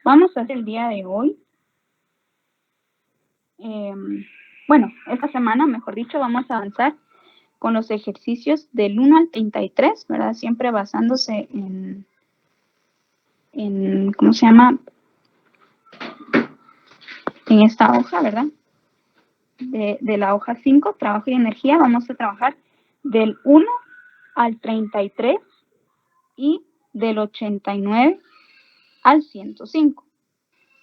Vamos a hacer el día de hoy. Bueno, esta semana, mejor dicho, vamos a avanzar con los ejercicios del 1 al 33, ¿verdad? Siempre basándose en ¿cómo se llama? En esta hoja, ¿verdad? De la hoja 5, trabajo y energía, vamos a trabajar del 1 al 33 y del 89 al 105.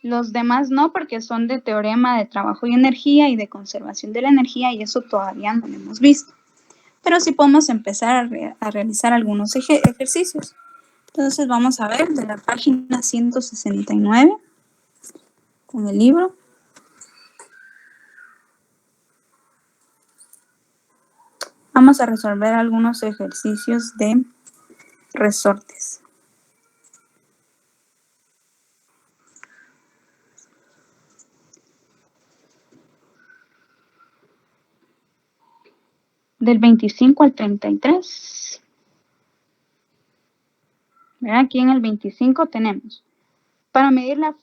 Los demás no, porque son de teorema de trabajo y energía y de conservación de la energía, y eso todavía no lo hemos visto. Pero sí podemos empezar a realizar algunos ejercicios. Entonces vamos a ver de la página 169 con el libro. Vamos a resolver algunos ejercicios de resortes. Del 25 al 33. ¿Verdad? Aquí en el 25 tenemos, para medir la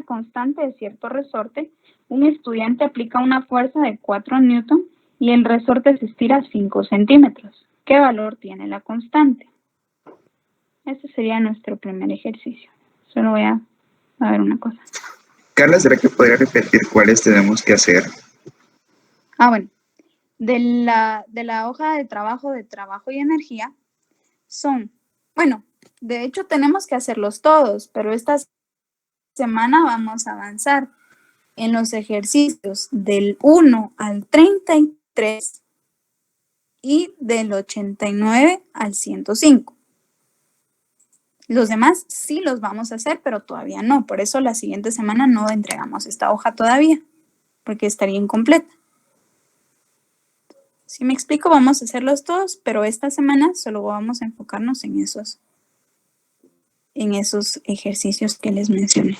constante de cierto resorte, un estudiante aplica una fuerza de 4 newton y el resorte se estira 5 centímetros. ¿Qué valor tiene la constante? Este sería nuestro primer ejercicio. Solo voy a ver una cosa. Carla, ¿será que podría repetir cuáles tenemos que hacer? Bueno. De la hoja de trabajo y energía son, bueno, de hecho tenemos que hacerlos todos, pero esta semana vamos a avanzar en los ejercicios del 1 al 33 y del 89 al 105. Los demás sí los vamos a hacer, pero todavía no. Por eso la siguiente semana no entregamos esta hoja todavía, porque estaría incompleta. Si me explico, vamos a hacerlos todos, pero esta semana solo vamos a enfocarnos en esos ejercicios que les mencioné.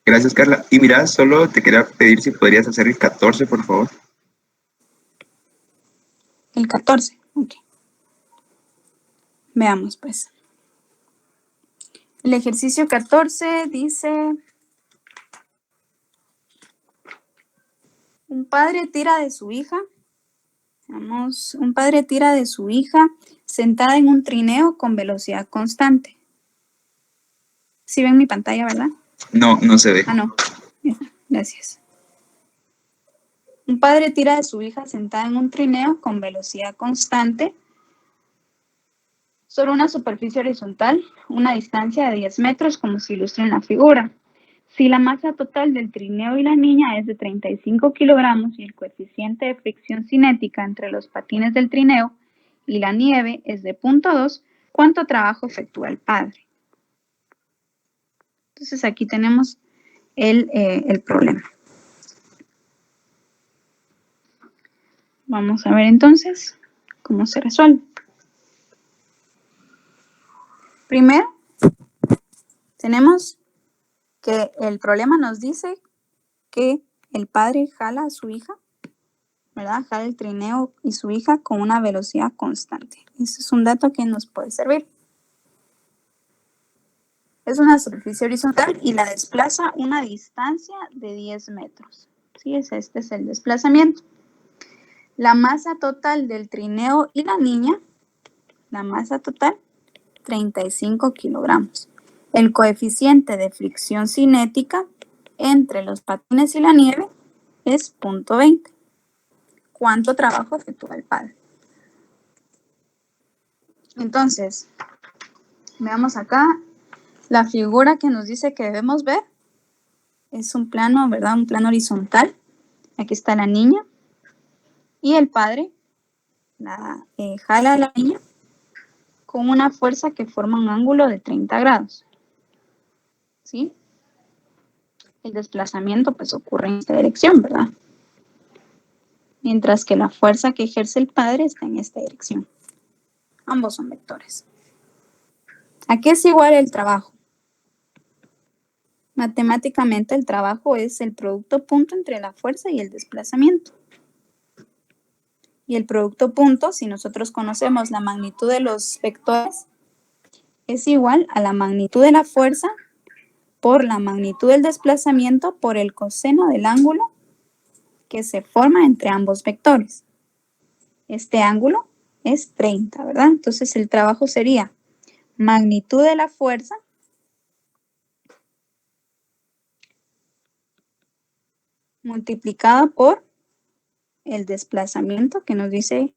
Gracias, Carla. Y mira, solo te quería pedir si podrías hacer el 14, por favor. El 14, ok. Veamos, pues. El ejercicio 14 dice: un padre tira de su hija. Un padre tira de su hija sentada en un trineo con velocidad constante. ¿Sí ven mi pantalla, verdad? No, no se ve. No. Gracias. Un padre tira de su hija sentada en un trineo con velocidad constante sobre una superficie horizontal, una distancia de 10 metros, como se ilustra en la figura. Si la masa total del trineo y la niña es de 35 kilogramos y el coeficiente de fricción cinética entre los patines del trineo y la nieve es de 0.2, ¿cuánto trabajo efectúa el padre? Entonces aquí tenemos el problema. Vamos a ver entonces cómo se resuelve. Primero, tenemos que el problema nos dice que el padre jala a su hija, ¿verdad? Jala el trineo y su hija con una velocidad constante. Ese es un dato que nos puede servir. Es una superficie horizontal y la desplaza una distancia de 10 metros. ¿Sí? Este es el desplazamiento. La masa total del trineo y la niña, la masa total, 35 kilogramos. El coeficiente de fricción cinética entre los patines y la nieve es 0.20. ¿Cuánto trabajo efectúa el padre? Entonces, veamos acá la figura que nos dice que debemos ver. Es un plano, ¿verdad? Un plano horizontal. Aquí está la niña. Y el padre jala a la niña con una fuerza que forma un ángulo de 30 grados. ¿Sí? El desplazamiento pues ocurre en esta dirección, ¿verdad? mientras que la fuerza que ejerce el padre está en esta dirección. Ambos son vectores. ¿A qué es igual el trabajo? Matemáticamente el trabajo es el producto punto entre la fuerza y el desplazamiento. Y el producto punto, si nosotros conocemos la magnitud de los vectores, es igual a la magnitud de la fuerza por la magnitud del desplazamiento por el coseno del ángulo que se forma entre ambos vectores. Este ángulo es 30, ¿verdad? Entonces el trabajo sería magnitud de la fuerza multiplicada por el desplazamiento que nos dice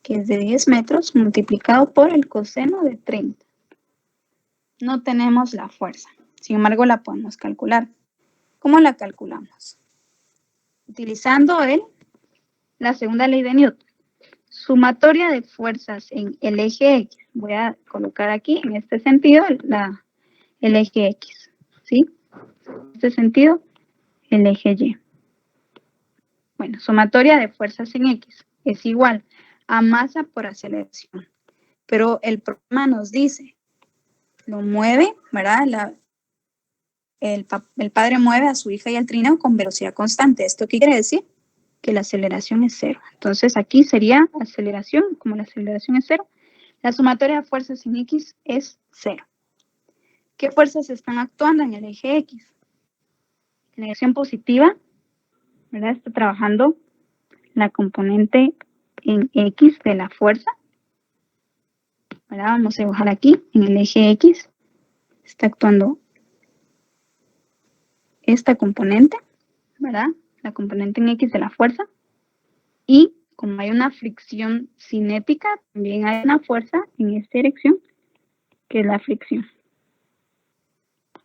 que es de 10 metros multiplicado por el coseno de 30. No tenemos la fuerza, sin embargo la podemos calcular. ¿Cómo la calculamos? Utilizando la segunda ley de Newton. Sumatoria de fuerzas en el eje X. Voy a colocar aquí en este sentido el eje X, ¿sí? En este sentido el eje Y. Bueno, sumatoria de fuerzas en X es igual a masa por aceleración. Pero el problema nos dice, lo mueve, ¿verdad? El padre mueve a su hija y al trineo con velocidad constante. ¿Esto qué quiere decir? Que la aceleración es cero. Entonces aquí sería aceleración, como la aceleración es cero, la sumatoria de fuerzas en X es cero. ¿Qué fuerzas están actuando en el eje X? En la dirección positiva, ¿verdad? Está trabajando la componente en X de la fuerza, ¿verdad? Vamos a dibujar aquí, en el eje X, está actuando esta componente, ¿verdad? La componente en X de la fuerza. Y como hay una fricción cinética, también hay una fuerza en esta dirección, que es la fricción.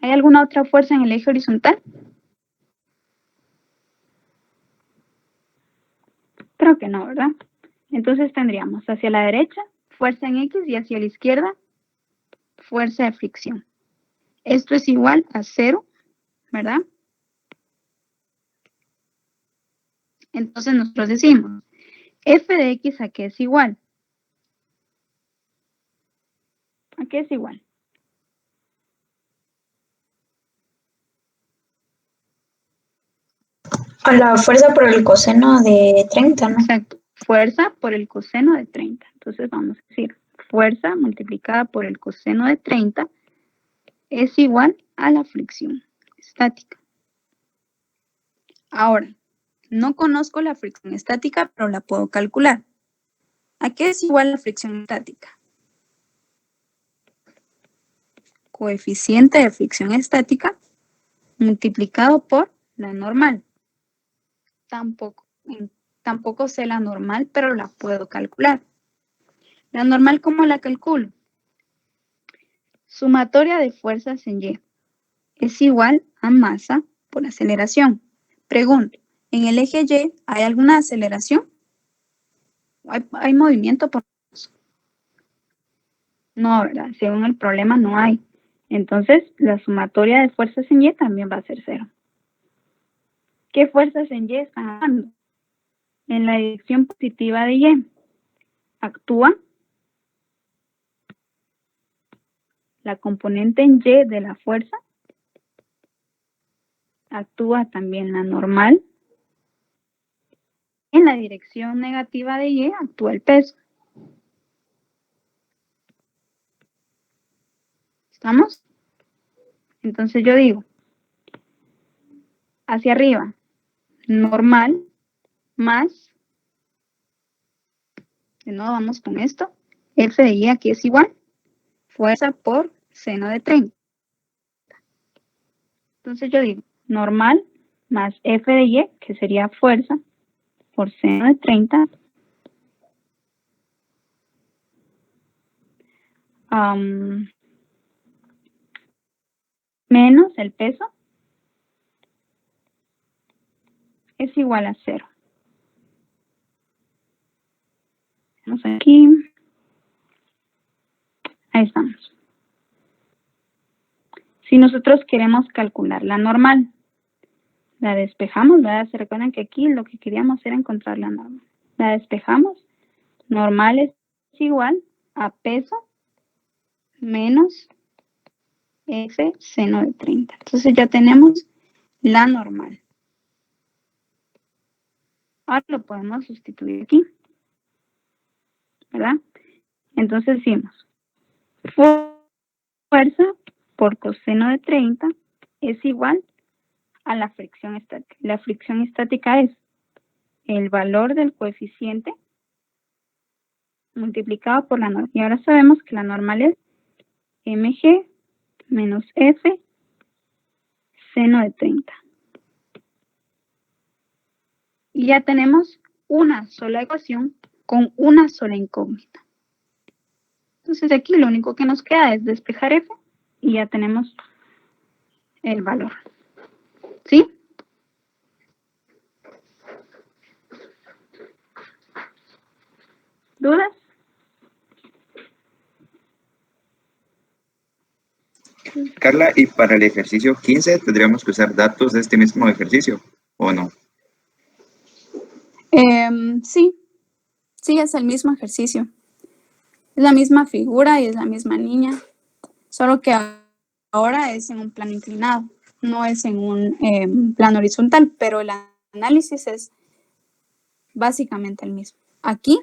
¿Hay alguna otra fuerza en el eje horizontal? Creo que no, ¿verdad? Entonces tendríamos hacia la derecha fuerza en X y hacia la izquierda fuerza de fricción. Esto es igual a 0, ¿verdad? Entonces nosotros decimos, f de X ¿a qué es igual? ¿A qué es igual? A la fuerza por el coseno de 30, ¿no? Exacto. Fuerza por el coseno de 30. Entonces vamos a decir, fuerza multiplicada por el coseno de 30 es igual a la fricción estática. Ahora, no conozco la fricción estática, pero la puedo calcular. ¿A qué es igual la fricción estática? Coeficiente de fricción estática multiplicado por la normal. Tampoco sé la normal, pero la puedo calcular. ¿La normal cómo la calculo? Sumatoria de fuerzas en Y es igual a masa por aceleración. Pregunto, ¿en el eje Y hay alguna aceleración? ¿Hay movimiento por eso? No, ¿verdad? Según el problema no hay. Entonces, la sumatoria de fuerzas en Y también va a ser 0. ¿Qué fuerzas en Y están actuando? En la dirección positiva de Y actúa la componente en Y de la fuerza, actúa también la normal. En la dirección negativa de Y actúa el peso. ¿Estamos? Entonces yo digo, hacia arriba, normal más, de nuevo vamos con esto, F de Y aquí es igual, fuerza por seno de 30. Entonces yo digo, normal más F de Y, que sería fuerza, por seno de 30, menos el peso, es igual a 0. Vamos aquí. Ahí estamos. Si nosotros queremos calcular la normal La despejamos, ¿verdad? Se recuerdan que aquí lo que queríamos era encontrar la normal. La despejamos. Normal es igual a peso menos f seno de 30. Entonces ya tenemos la normal. Ahora lo podemos sustituir aquí, ¿verdad? Entonces decimos, fuerza por coseno de 30 es igual a la fricción estática. La fricción estática es el valor del coeficiente multiplicado por la norma. Y ahora sabemos que la normal es mg menos f seno de 30. Y ya tenemos una sola ecuación con una sola incógnita. Entonces aquí lo único que nos queda es despejar f y ya tenemos el valor. ¿Sí? ¿Dudas? Carla, y para el ejercicio 15 tendríamos que usar datos de este mismo ejercicio, ¿o no? Sí, es el mismo ejercicio. Es la misma figura y es la misma niña, solo que ahora es en un plano inclinado, no es en un plano horizontal, pero el análisis es básicamente el mismo. Aquí,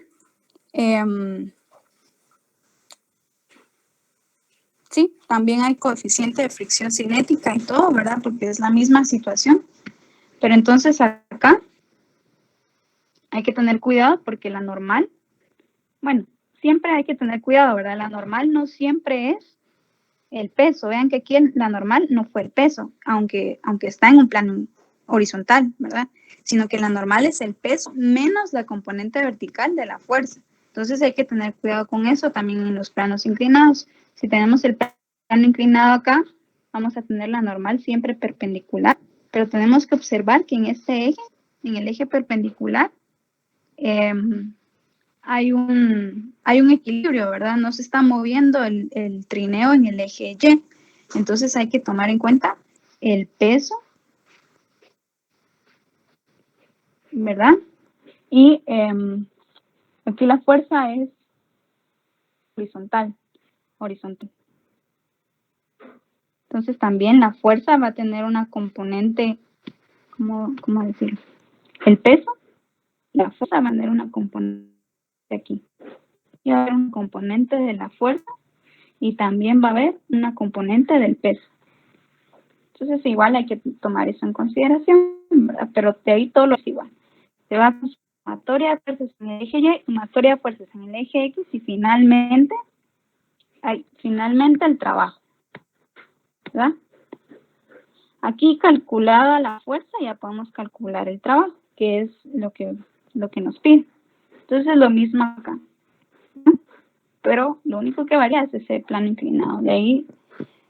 sí, también hay coeficiente de fricción cinética y todo, ¿verdad? Porque es la misma situación. Pero entonces acá hay que tener cuidado porque la normal, bueno, siempre hay que tener cuidado, ¿verdad? La normal no siempre es el peso. Vean que aquí la normal no fue el peso, aunque está en un plano horizontal, ¿verdad? Sino que la normal es el peso menos la componente vertical de la fuerza. Entonces hay que tener cuidado con eso también en los planos inclinados. Si tenemos el plano inclinado acá, vamos a tener la normal siempre perpendicular, pero tenemos que observar que en este eje, en el eje perpendicular, hay un equilibrio, ¿verdad? No se está moviendo el trineo en el eje Y. Entonces hay que tomar en cuenta el peso, ¿verdad? Y aquí la fuerza es horizontal. Entonces también la fuerza va a tener una componente, ¿cómo decirlo? El peso, la fuerza va a tener una componente aquí. Y va a haber un componente de la fuerza y también va a haber una componente del peso. Entonces igual hay que tomar eso en consideración, ¿verdad? Pero de ahí todo lo es igual. Se va a sumatoria de fuerzas en el eje Y, sumatoria de fuerzas en el eje X y finalmente el trabajo, ¿verdad? Aquí calculada la fuerza ya podemos calcular el trabajo, que es lo que nos pide. Entonces lo mismo acá, ¿no? Pero lo único que varía es ese plano inclinado. De ahí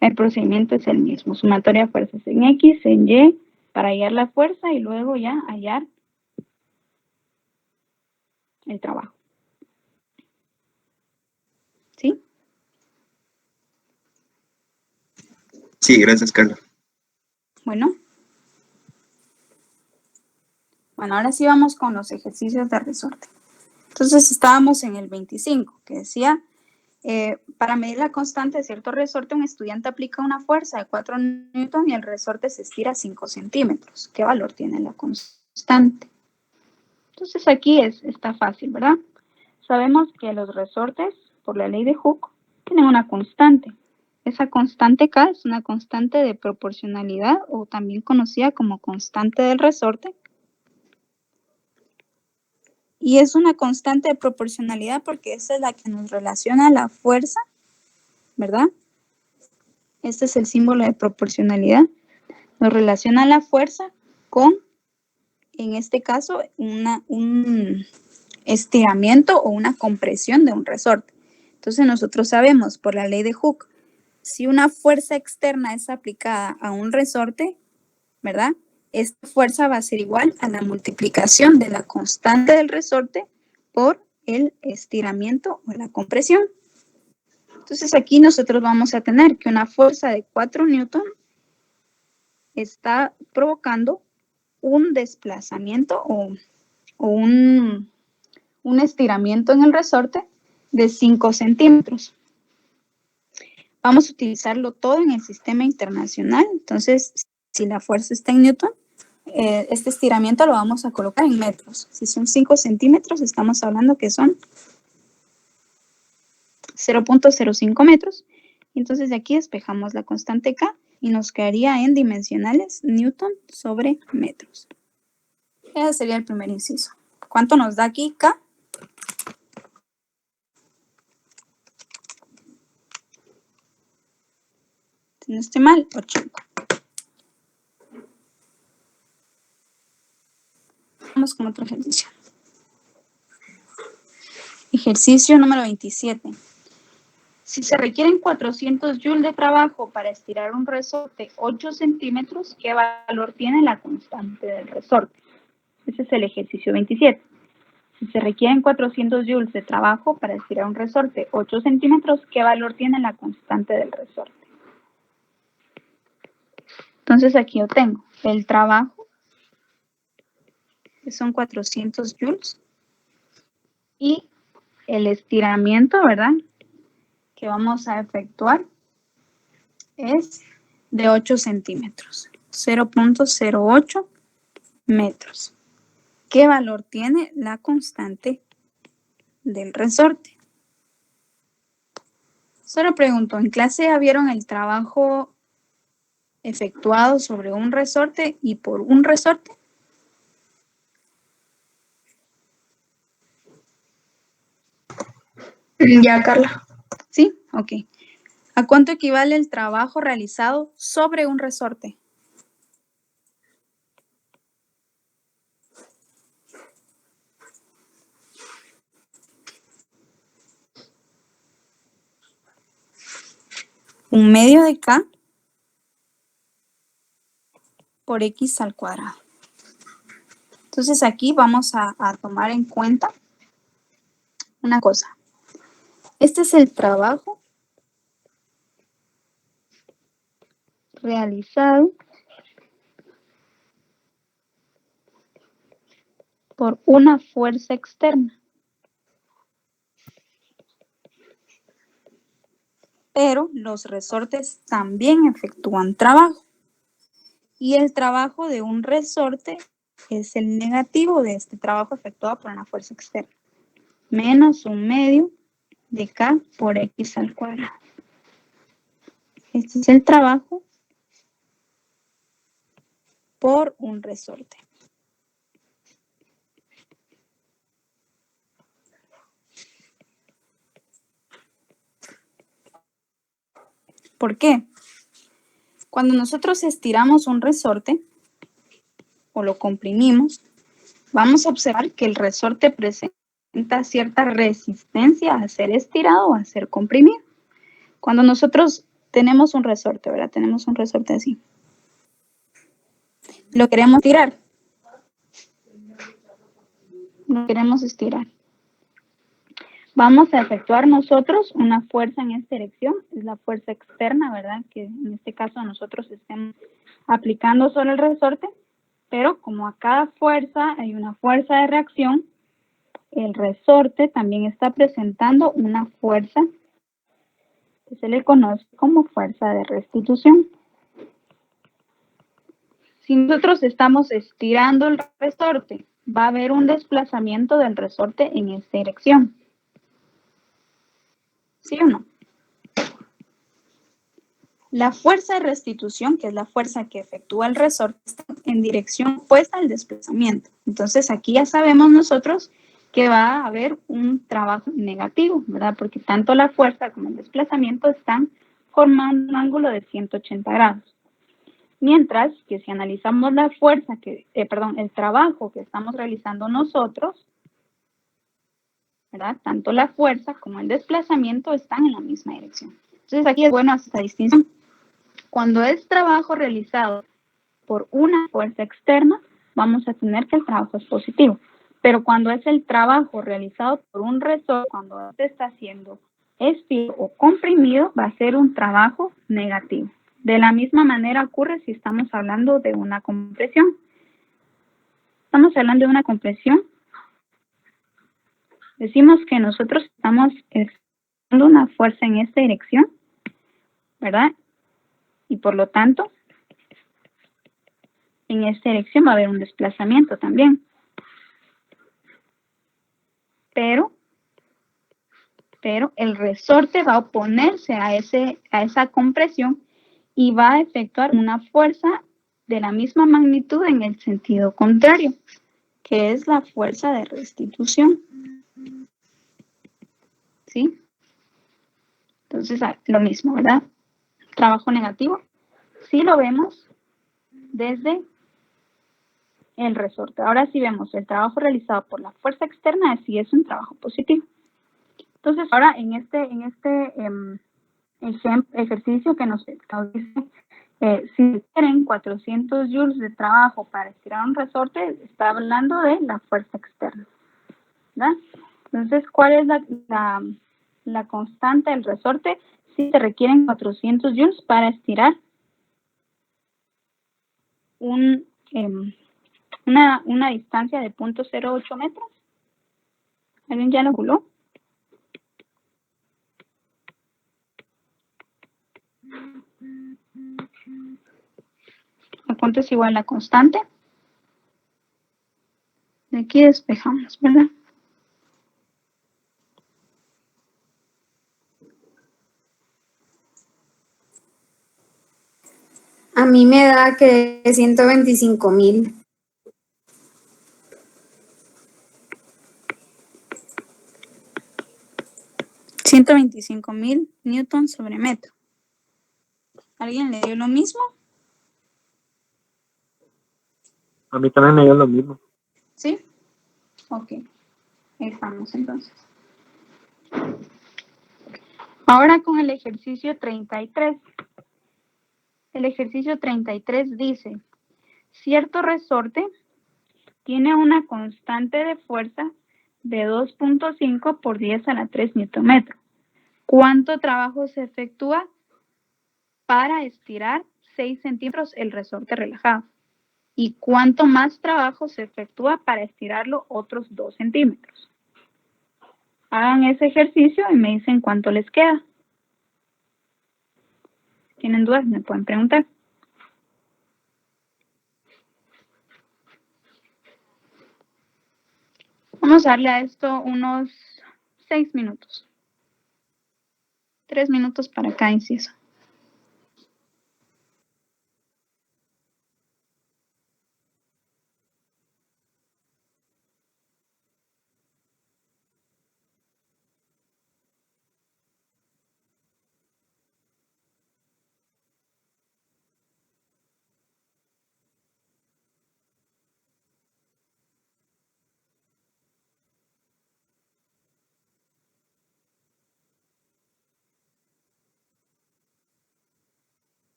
el procedimiento es el mismo. Sumatoria de fuerzas en X, en Y, para hallar la fuerza y luego ya hallar el trabajo. ¿Sí? Sí, gracias, Carla. Bueno, ahora sí vamos con los ejercicios de resorte. Entonces estábamos en el 25, que decía, para medir la constante de cierto resorte, un estudiante aplica una fuerza de 4 newton y el resorte se estira 5 centímetros. ¿Qué valor tiene la constante? Entonces aquí está fácil, ¿verdad? Sabemos que los resortes, por la ley de Hooke, tienen una constante. Esa constante K es una constante de proporcionalidad o también conocida como constante del resorte. Y es una constante de proporcionalidad porque esa es la que nos relaciona la fuerza, ¿verdad? Este es el símbolo de proporcionalidad. Nos relaciona la fuerza con, en este caso, un estiramiento o una compresión de un resorte. Entonces nosotros sabemos por la ley de Hooke, si una fuerza externa es aplicada a un resorte, ¿verdad? Esta fuerza va a ser igual a la multiplicación de la constante del resorte por el estiramiento o la compresión. Entonces aquí nosotros vamos a tener que una fuerza de 4 newton está provocando un desplazamiento o un estiramiento en el resorte de 5 centímetros. Vamos a utilizarlo todo en el sistema internacional. Entonces, si la fuerza está en Newton, este estiramiento lo vamos a colocar en metros. Si son 5 centímetros, estamos hablando que son 0.05 metros. Entonces, de aquí despejamos la constante K y nos quedaría en dimensionales Newton sobre metros. Ese sería el primer inciso. ¿Cuánto nos da aquí K? Si no estoy mal, 80. Vamos con otro ejercicio. Ejercicio número 27. Si se requieren 400 joules de trabajo para estirar un resorte 8 centímetros, ¿qué valor tiene la constante del resorte? Ese es el ejercicio 27. Si se requieren 400 joules de trabajo para estirar un resorte 8 centímetros, ¿qué valor tiene la constante del resorte? Entonces aquí yo tengo el trabajo, que son 400 joules, y el estiramiento, ¿verdad?, que vamos a efectuar es de 8 centímetros, 0.08 metros. ¿Qué valor tiene la constante del resorte? Solo pregunto, ¿en clase ya vieron el trabajo efectuado sobre un resorte y por un resorte? Ya, Carla. ¿Sí? Ok. ¿A cuánto equivale el trabajo realizado sobre un resorte? Un medio de K por X al cuadrado. Entonces aquí vamos a tomar en cuenta una cosa. Este es el trabajo realizado por una fuerza externa. Pero los resortes también efectúan trabajo. Y el trabajo de un resorte es el negativo de este trabajo efectuado por una fuerza externa. Menos un medio de K por X al cuadrado. Este es el trabajo por un resorte. ¿Por qué? Cuando nosotros estiramos un resorte o lo comprimimos, vamos a observar que el resorte presenta cierta resistencia a ser estirado o a ser comprimido. Cuando nosotros tenemos un resorte, ¿verdad? Tenemos un resorte así. Lo queremos estirar. Lo queremos estirar. Vamos a efectuar nosotros una fuerza en esta dirección, es la fuerza externa, ¿verdad? Que en este caso nosotros estemos aplicando sobre el resorte, pero como a cada fuerza hay una fuerza de reacción, el resorte también está presentando una fuerza que se le conoce como fuerza de restitución. Si nosotros estamos estirando el resorte, va a haber un desplazamiento del resorte en esta dirección. ¿Sí o no? La fuerza de restitución, que es la fuerza que efectúa el resorte, está en dirección opuesta al desplazamiento. Entonces, aquí ya sabemos nosotros que va a haber un trabajo negativo, ¿verdad? Porque tanto la fuerza como el desplazamiento están formando un ángulo de 180 grados. Mientras que si analizamos la fuerza, el trabajo que estamos realizando nosotros, ¿verdad? Tanto la fuerza como el desplazamiento están en la misma dirección. Entonces aquí es bueno hacer esta distinción. Cuando es trabajo realizado por una fuerza externa, vamos a tener que el trabajo es positivo. Pero cuando es el trabajo realizado por un resorte, cuando este está siendo estirado o comprimido, va a ser un trabajo negativo. De la misma manera ocurre si estamos hablando de una compresión. estamos hablando de una compresión, decimos que nosotros estamos ejerciendo una fuerza en esta dirección, ¿verdad? Y por lo tanto, en esta dirección va a haber un desplazamiento también. Pero el resorte va a oponerse a esa compresión y va a efectuar una fuerza de la misma magnitud en el sentido contrario, que es la fuerza de restitución. ¿Sí? Entonces, lo mismo, ¿verdad? Trabajo negativo. Sí lo vemos desde el resorte. Ahora sí vemos el trabajo realizado por la fuerza externa, sí es un trabajo positivo. Entonces, ahora en este ejercicio que nos dice, si quieren 400 joules de trabajo para estirar un resorte, está hablando de la fuerza externa, ¿verdad? Entonces, ¿cuál es la constante del resorte? Si se requieren 400 joules para estirar una distancia de 0.08 metros. ¿Alguien ya lo calculó? ¿A cuánto es igual la constante? De aquí despejamos, ¿verdad? A mí me da que 125.000. 125.000 newtons sobre metro. ¿Alguien le dio lo mismo? A mí también me dio lo mismo. ¿Sí? Ok. Ahí estamos entonces. Ahora con el ejercicio 33. El ejercicio 33 dice, cierto resorte tiene una constante de fuerza de 2.5 por 10 a la 3 newton metro. ¿Cuánto trabajo se efectúa para estirar 6 centímetros el resorte relajado? ¿Y cuánto más trabajo se efectúa para estirarlo otros 2 centímetros? Hagan ese ejercicio y me dicen cuánto les queda. ¿Tienen dudas? Me pueden preguntar. Vamos a darle a esto unos 6 minutos. 3 minutos para cada inciso.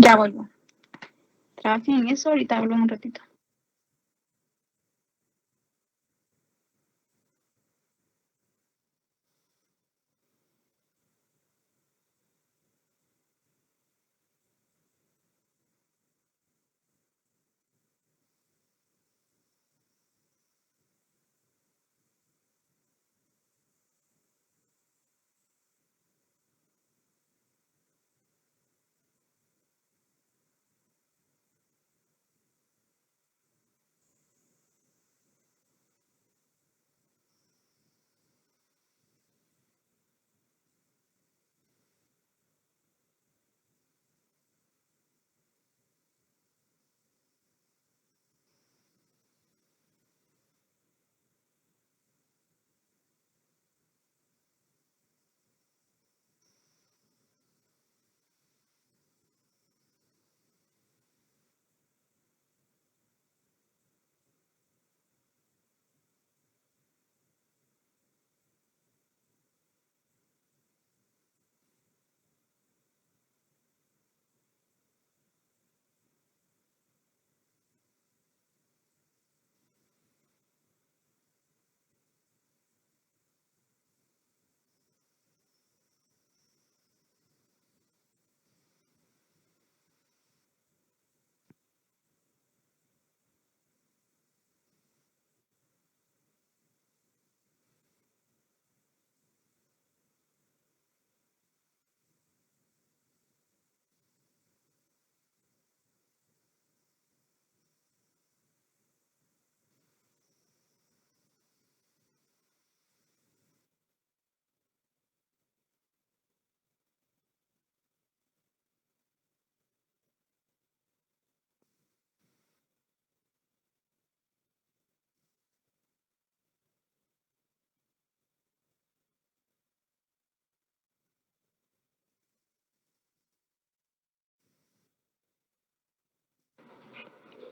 Ya vuelvo. Trabajen en eso, ahorita vuelvo en un ratito.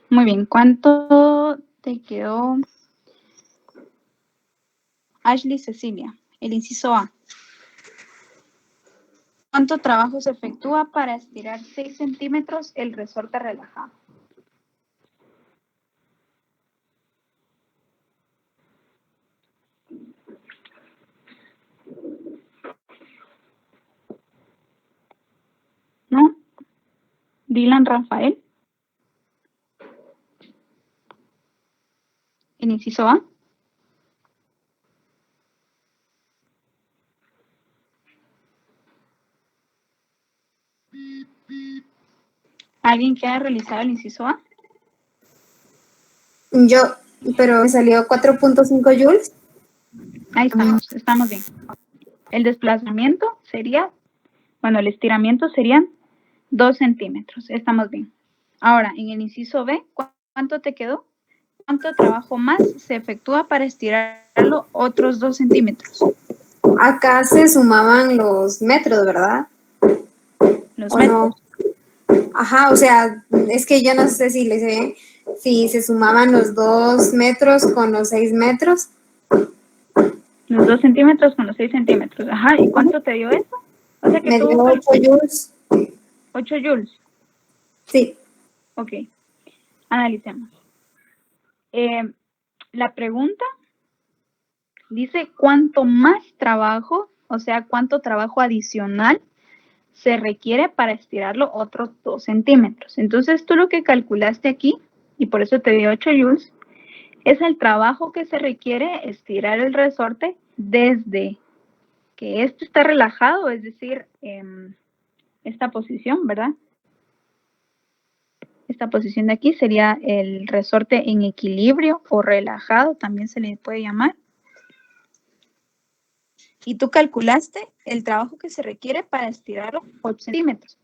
Muy bien, ¿cuánto te quedó, Ashley Cecilia? El inciso A. ¿Cuánto trabajo se efectúa para estirar 6 centímetros el resorte relajado? ¿No? Dylan Rafael. El inciso A. ¿Alguien que haya realizado el inciso A? Yo, pero me salió 4.5 joules. Ahí estamos bien. El desplazamiento sería, bueno, el estiramiento serían 2 centímetros. Estamos bien. Ahora, en el inciso B, ¿cuánto te quedó? ¿Cuánto trabajo más se efectúa para estirarlo otros 2 centímetros? Acá se sumaban los metros, ¿verdad? Los ¿O metros. no? Ajá, o sea, es que yo no sé si le sé, si se sumaban los 2 metros con los 6 metros. Los 2 centímetros con los 6 centímetros. Ajá, ¿y cuánto te dio eso? O sea que Me dio tú 8 joules. 8 joules. Sí. Ok, analicemos. La pregunta dice cuánto más trabajo, o sea, cuánto trabajo adicional se requiere para estirarlo otros 2 centímetros. Entonces, tú lo que calculaste aquí, y por eso te dio 8 joules, es el trabajo que se requiere estirar el resorte desde que este está relajado, es decir, esta posición, ¿verdad? Esta posición de aquí sería el resorte en equilibrio o relajado, también se le puede llamar. Y tú calculaste el trabajo que se requiere para estirarlo 8 centímetros.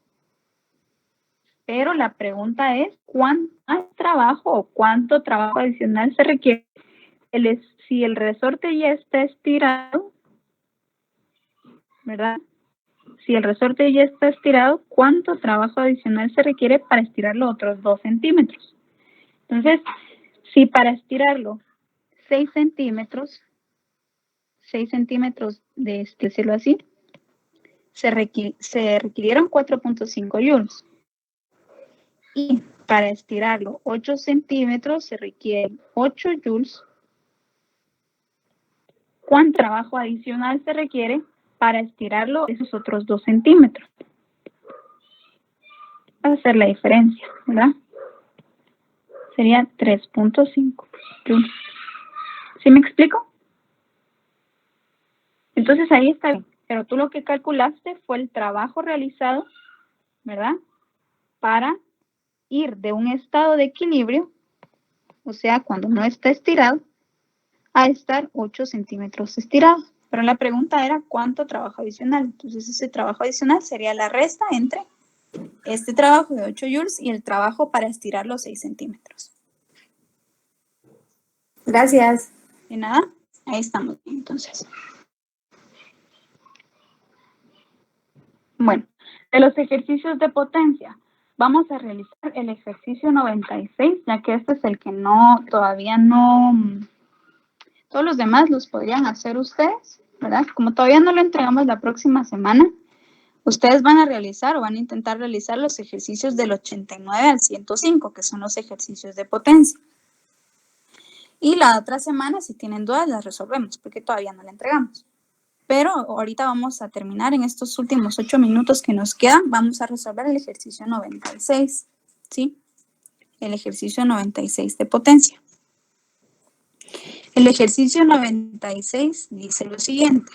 Pero la pregunta es, ¿cuánto más trabajo o cuánto trabajo adicional se requiere? Si el resorte ya está estirado, ¿verdad? Si el resorte ya está estirado, ¿cuánto trabajo adicional se requiere para estirarlo otros 2 centímetros? Entonces, si para estirarlo 6 centímetros de decirlo así, se requirieron 4.5 joules. Y para estirarlo 8 centímetros se requieren 8 joules. ¿Cuánto trabajo adicional se requiere para estirarlo esos otros 2 centímetros? Va a ser la diferencia, ¿verdad? Sería 3.5 joules. ¿Sí me explico? Entonces ahí está bien. Pero tú lo que calculaste fue el trabajo realizado, ¿verdad? Para ir de un estado de equilibrio, o sea, cuando no está estirado, a estar 8 centímetros estirado. Pero la pregunta era ¿cuánto trabajo adicional? Entonces ese trabajo adicional sería la resta entre este trabajo de 8 joules y el trabajo para estirar los 6 centímetros. Gracias. De nada, ahí estamos bien, entonces. Bueno, de los ejercicios de potencia, vamos a realizar el ejercicio 96, ya que este es el que todavía no, todos los demás los podrían hacer ustedes, ¿verdad? Como todavía no lo entregamos la próxima semana, ustedes van a realizar o van a intentar realizar los ejercicios del 89 al 105, que son los ejercicios de potencia. Y la otra semana, si tienen dudas, las resolvemos, porque todavía no la entregamos. Pero ahorita vamos a terminar en estos últimos 8 minutos que nos quedan. Vamos a resolver el ejercicio 96, ¿sí? El ejercicio 96 de potencia. El ejercicio 96 dice lo siguiente.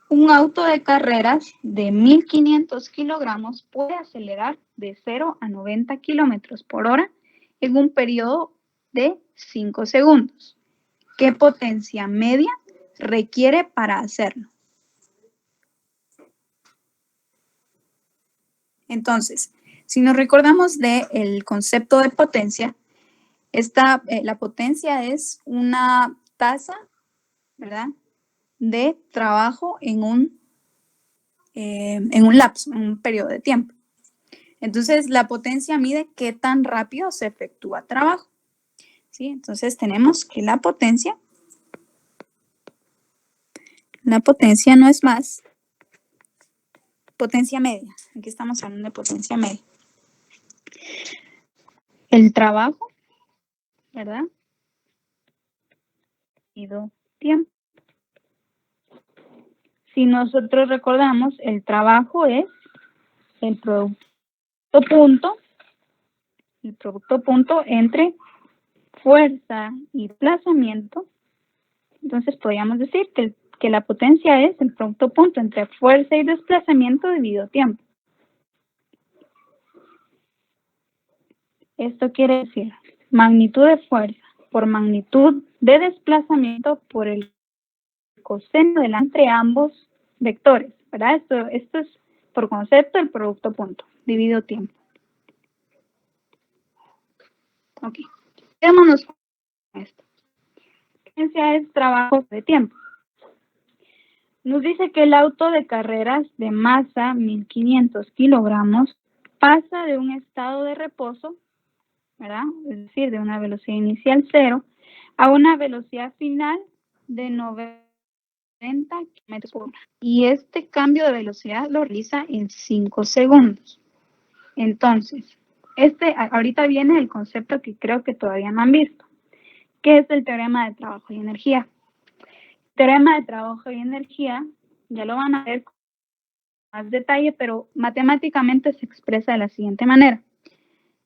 Un auto de carreras de 1.500 kilogramos puede acelerar de 0 a 90 kilómetros por hora en un periodo de 5 segundos. ¿Qué potencia media requiere para hacerlo? Entonces, si nos recordamos del concepto de potencia, la potencia es una tasa, ¿verdad?, de trabajo en un lapso, en un periodo de tiempo. Entonces, la potencia mide qué tan rápido se efectúa trabajo, ¿sí? Entonces, tenemos que la potencia no es más potencia media. Aquí estamos hablando de potencia media. El trabajo, ¿verdad?, y tiempo. Si nosotros recordamos, el trabajo es el producto punto entre fuerza y desplazamiento. Entonces podríamos decir que la potencia es el producto punto entre fuerza y desplazamiento dividido tiempo. Esto quiere decir magnitud de fuerza por magnitud de desplazamiento por el coseno entre ambos vectores, ¿verdad? Esto es por concepto el producto punto dividido tiempo. Ok, quedémonos con esto. Potencia es trabajo de tiempo. Nos dice que el auto de carreras de masa 1.500 kilogramos pasa de un estado de reposo, ¿verdad?, es decir, de una velocidad inicial 0 a una velocidad final de 90 km por hora. Y este cambio de velocidad lo realiza en 5 segundos. Entonces, ahorita viene el concepto que creo que todavía no han visto, que es el teorema de trabajo y energía. El teorema de trabajo y energía, ya lo van a ver con más detalle, pero matemáticamente se expresa de la siguiente manera.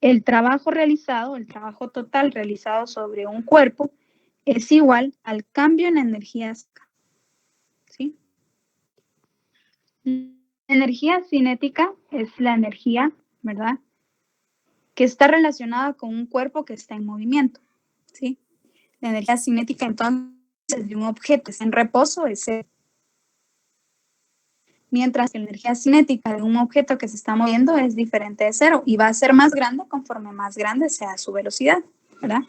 El trabajo realizado, el trabajo total realizado sobre un cuerpo, es igual al cambio en energía, ¿sí? La energía cinética es la energía, ¿verdad?, que está relacionada con un cuerpo que está en movimiento, ¿sí? La energía cinética, entonces, de un objeto que está en reposo es cero. Mientras que la energía cinética de un objeto que se está moviendo es diferente de cero y va a ser más grande conforme más grande sea su velocidad, ¿verdad?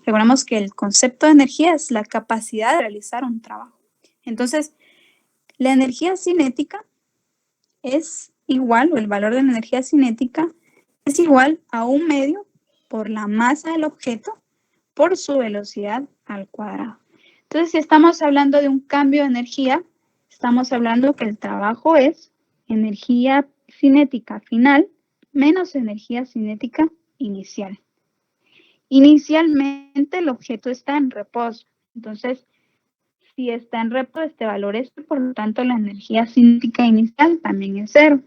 Recordemos que el concepto de energía es la capacidad de realizar un trabajo. Entonces, la energía cinética es igual, o el valor de la energía cinética es igual a 1 medio por la masa del objeto por su velocidad al cuadrado. Entonces, si estamos hablando de un cambio de energía, estamos hablando que el trabajo es energía cinética final menos energía cinética inicial. Inicialmente el objeto está en reposo. Entonces, si está en reposo, este valor es, por lo tanto, la energía cinética inicial también es 0.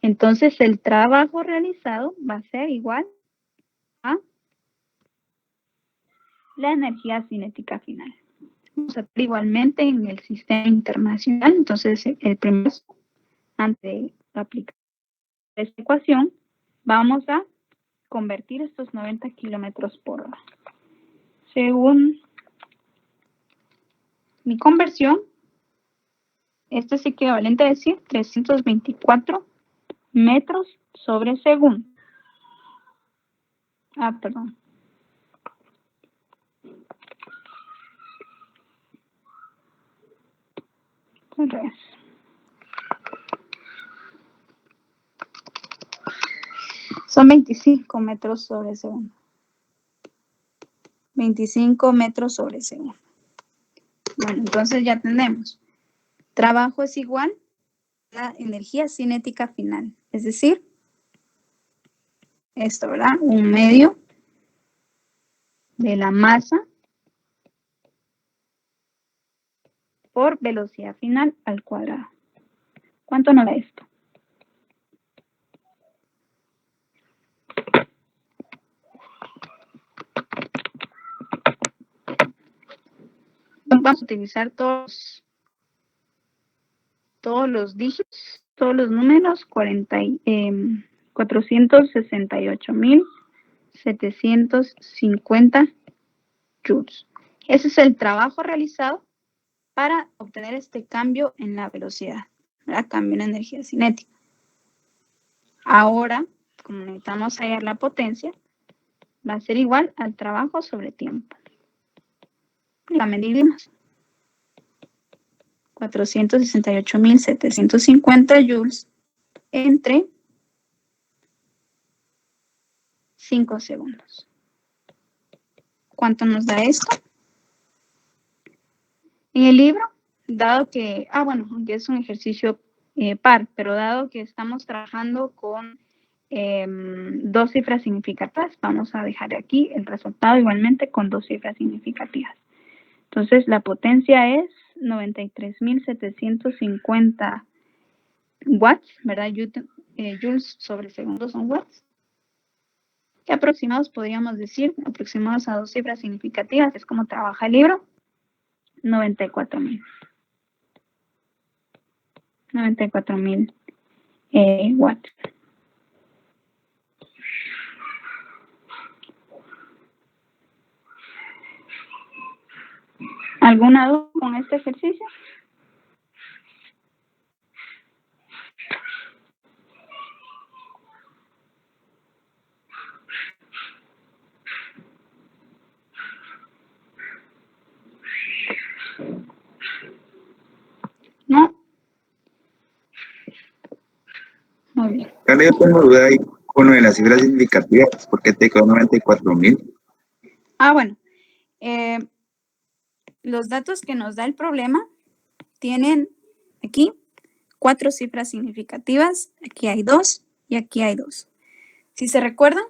Entonces, el trabajo realizado va a ser igual a la energía cinética final. Vamos a hacer igualmente en el sistema internacional. Entonces, el primer antes de aplicar esta ecuación, vamos a convertir estos 90 kilómetros por hora. Según mi conversión, esto es equivalente a decir 324 metros sobre segundo. Perdón. Al revés. Son 25 metros sobre segundo. 25 metros sobre segundo. Bueno, entonces ya tenemos. Trabajo es igual a la energía cinética final. Es decir, esto, ¿verdad? 1/2 de la masa por velocidad final al cuadrado. ¿Cuánto nos da esto? Vamos a utilizar todos los dígitos, todos los números, 468.750 joules. Ese es el trabajo realizado para obtener este cambio en la velocidad, ¿verdad? Cambio en energía cinética. Ahora, como necesitamos hallar la potencia, va a ser igual al trabajo sobre tiempo. La medimos. 468.750 joules entre 5 segundos. ¿Cuánto nos da esto? En el libro, dado que, aunque es un ejercicio par, pero dado que estamos trabajando con 2 cifras significativas, vamos a dejar aquí el resultado igualmente con 2 cifras significativas. Entonces, la potencia es 93.750 watts, ¿verdad? Joules sobre segundo son watts. Y aproximados, podríamos decir, aproximados a 2 cifras significativas, es como trabaja el libro, 94.000. 94.000 watts. ¿Alguna duda con este ejercicio? ¿No? Muy bien. Carla, yo tengo duda ahí con lo de las cifras significativas. ¿Por qué te quedó 94.000? Bueno. Los datos que nos da el problema tienen aquí 4 cifras significativas. Aquí hay 2 y aquí hay 2. Si se recuerdan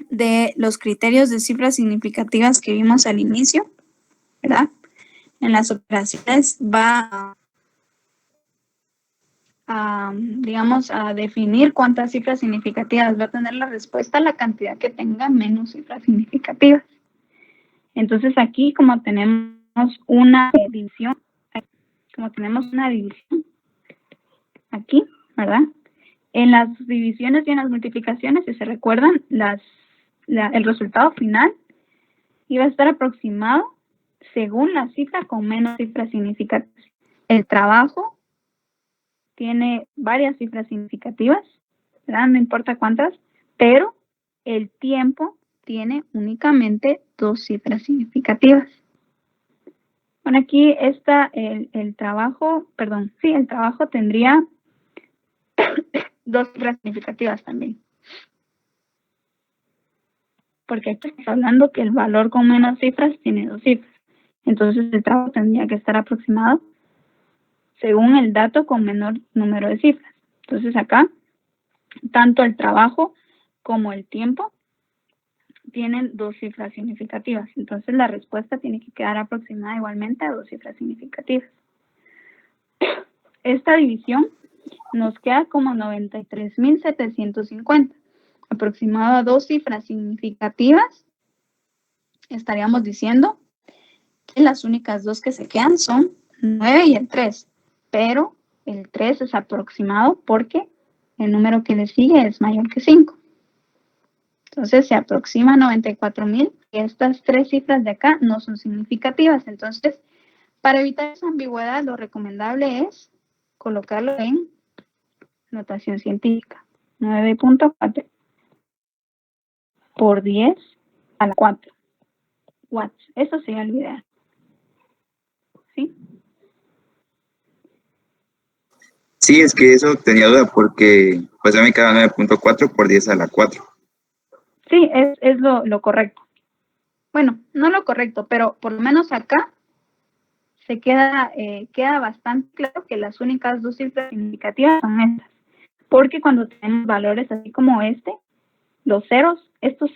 de los criterios de cifras significativas que vimos al inicio, ¿verdad? En las operaciones va a definir cuántas cifras significativas va a tener la respuesta a la cantidad que tenga menos cifras significativas. Entonces aquí, como tenemos una división aquí, ¿verdad? En las divisiones y en las multiplicaciones, si se recuerdan, el resultado final iba a estar aproximado según la cifra con menos cifras significativas. El trabajo tiene varias cifras significativas, ¿verdad? No importa cuántas, pero el tiempo tiene únicamente 2 cifras significativas. Bueno, aquí está el trabajo tendría 2 cifras significativas también. Porque aquí estamos hablando que el valor con menos cifras tiene 2 cifras. Entonces el trabajo tendría que estar aproximado según el dato con menor número de cifras. Entonces acá tanto el trabajo como el tiempo tienen 2 cifras significativas. Entonces la respuesta tiene que quedar aproximada igualmente a 2 cifras significativas. Esta división nos queda como 93.750. Aproximado a 2 cifras significativas, estaríamos diciendo que las únicas 2 que se quedan son 9 y el 3. Pero el 3 es aproximado porque el número que le sigue es mayor que 5. Entonces se aproxima a 94.000 y estas 3 cifras de acá no son significativas. Entonces, para evitar esa ambigüedad, lo recomendable es colocarlo en notación científica. 9.4 por 10 a la 4 watts. Eso sería lo ideal. ¿Sí? Sí, es que eso tenía duda porque pues a mí cada 9.4 por 10 a la 4. Sí, es lo correcto. Bueno, no lo correcto, pero por lo menos acá se queda bastante claro que las únicas 2 cifras significativas son estas. Porque cuando tenemos valores así como los ceros, estos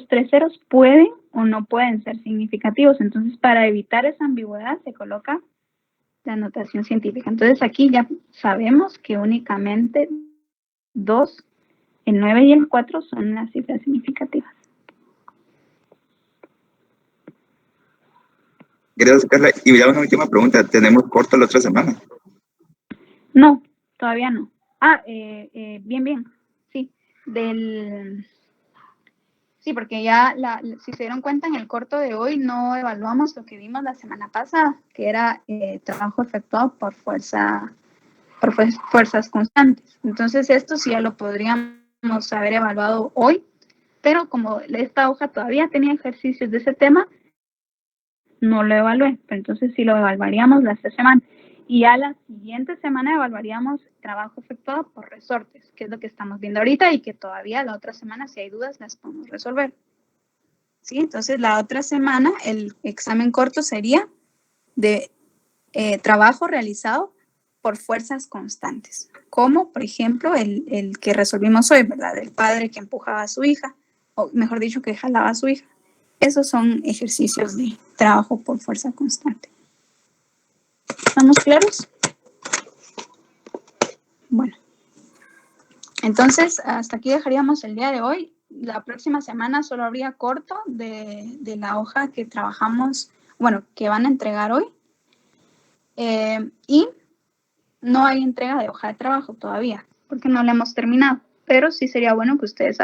3 ceros pueden o no pueden ser significativos. Entonces, para evitar esa ambigüedad, se coloca la notación científica. Entonces, aquí ya sabemos que únicamente 2, el 9 y el 4 son las cifras significativas. Gracias, Carla. Y ya una última pregunta. ¿Tenemos corto la otra semana? No, todavía no. Bien. Sí, sí, porque ya, si se dieron cuenta, en el corto de hoy no evaluamos lo que vimos la semana pasada, que era trabajo efectuado por fuerzas constantes. Entonces, esto sí ya lo podríamos haber evaluado hoy, pero como esta hoja todavía tenía ejercicios de ese tema, no lo evalué. Pero entonces sí lo evaluaríamos la esta semana. Y a la siguiente semana evaluaríamos trabajo efectuado por resortes, que es lo que estamos viendo ahorita y que todavía la otra semana, si hay dudas, las podemos resolver. ¿Sí? Entonces, la otra semana el examen corto sería de trabajo realizado por fuerzas constantes, como por ejemplo el que resolvimos hoy, ¿verdad? El padre que empujaba a su hija, o mejor dicho, que jalaba a su hija. Esos son ejercicios de trabajo por fuerza constante. ¿Estamos claros? Bueno, entonces hasta aquí dejaríamos el día de hoy. La próxima semana solo habría corto de la hoja que trabajamos, bueno, que van a entregar hoy. Y no hay entrega de hoja de trabajo todavía, porque no la hemos terminado, pero sí sería bueno que ustedes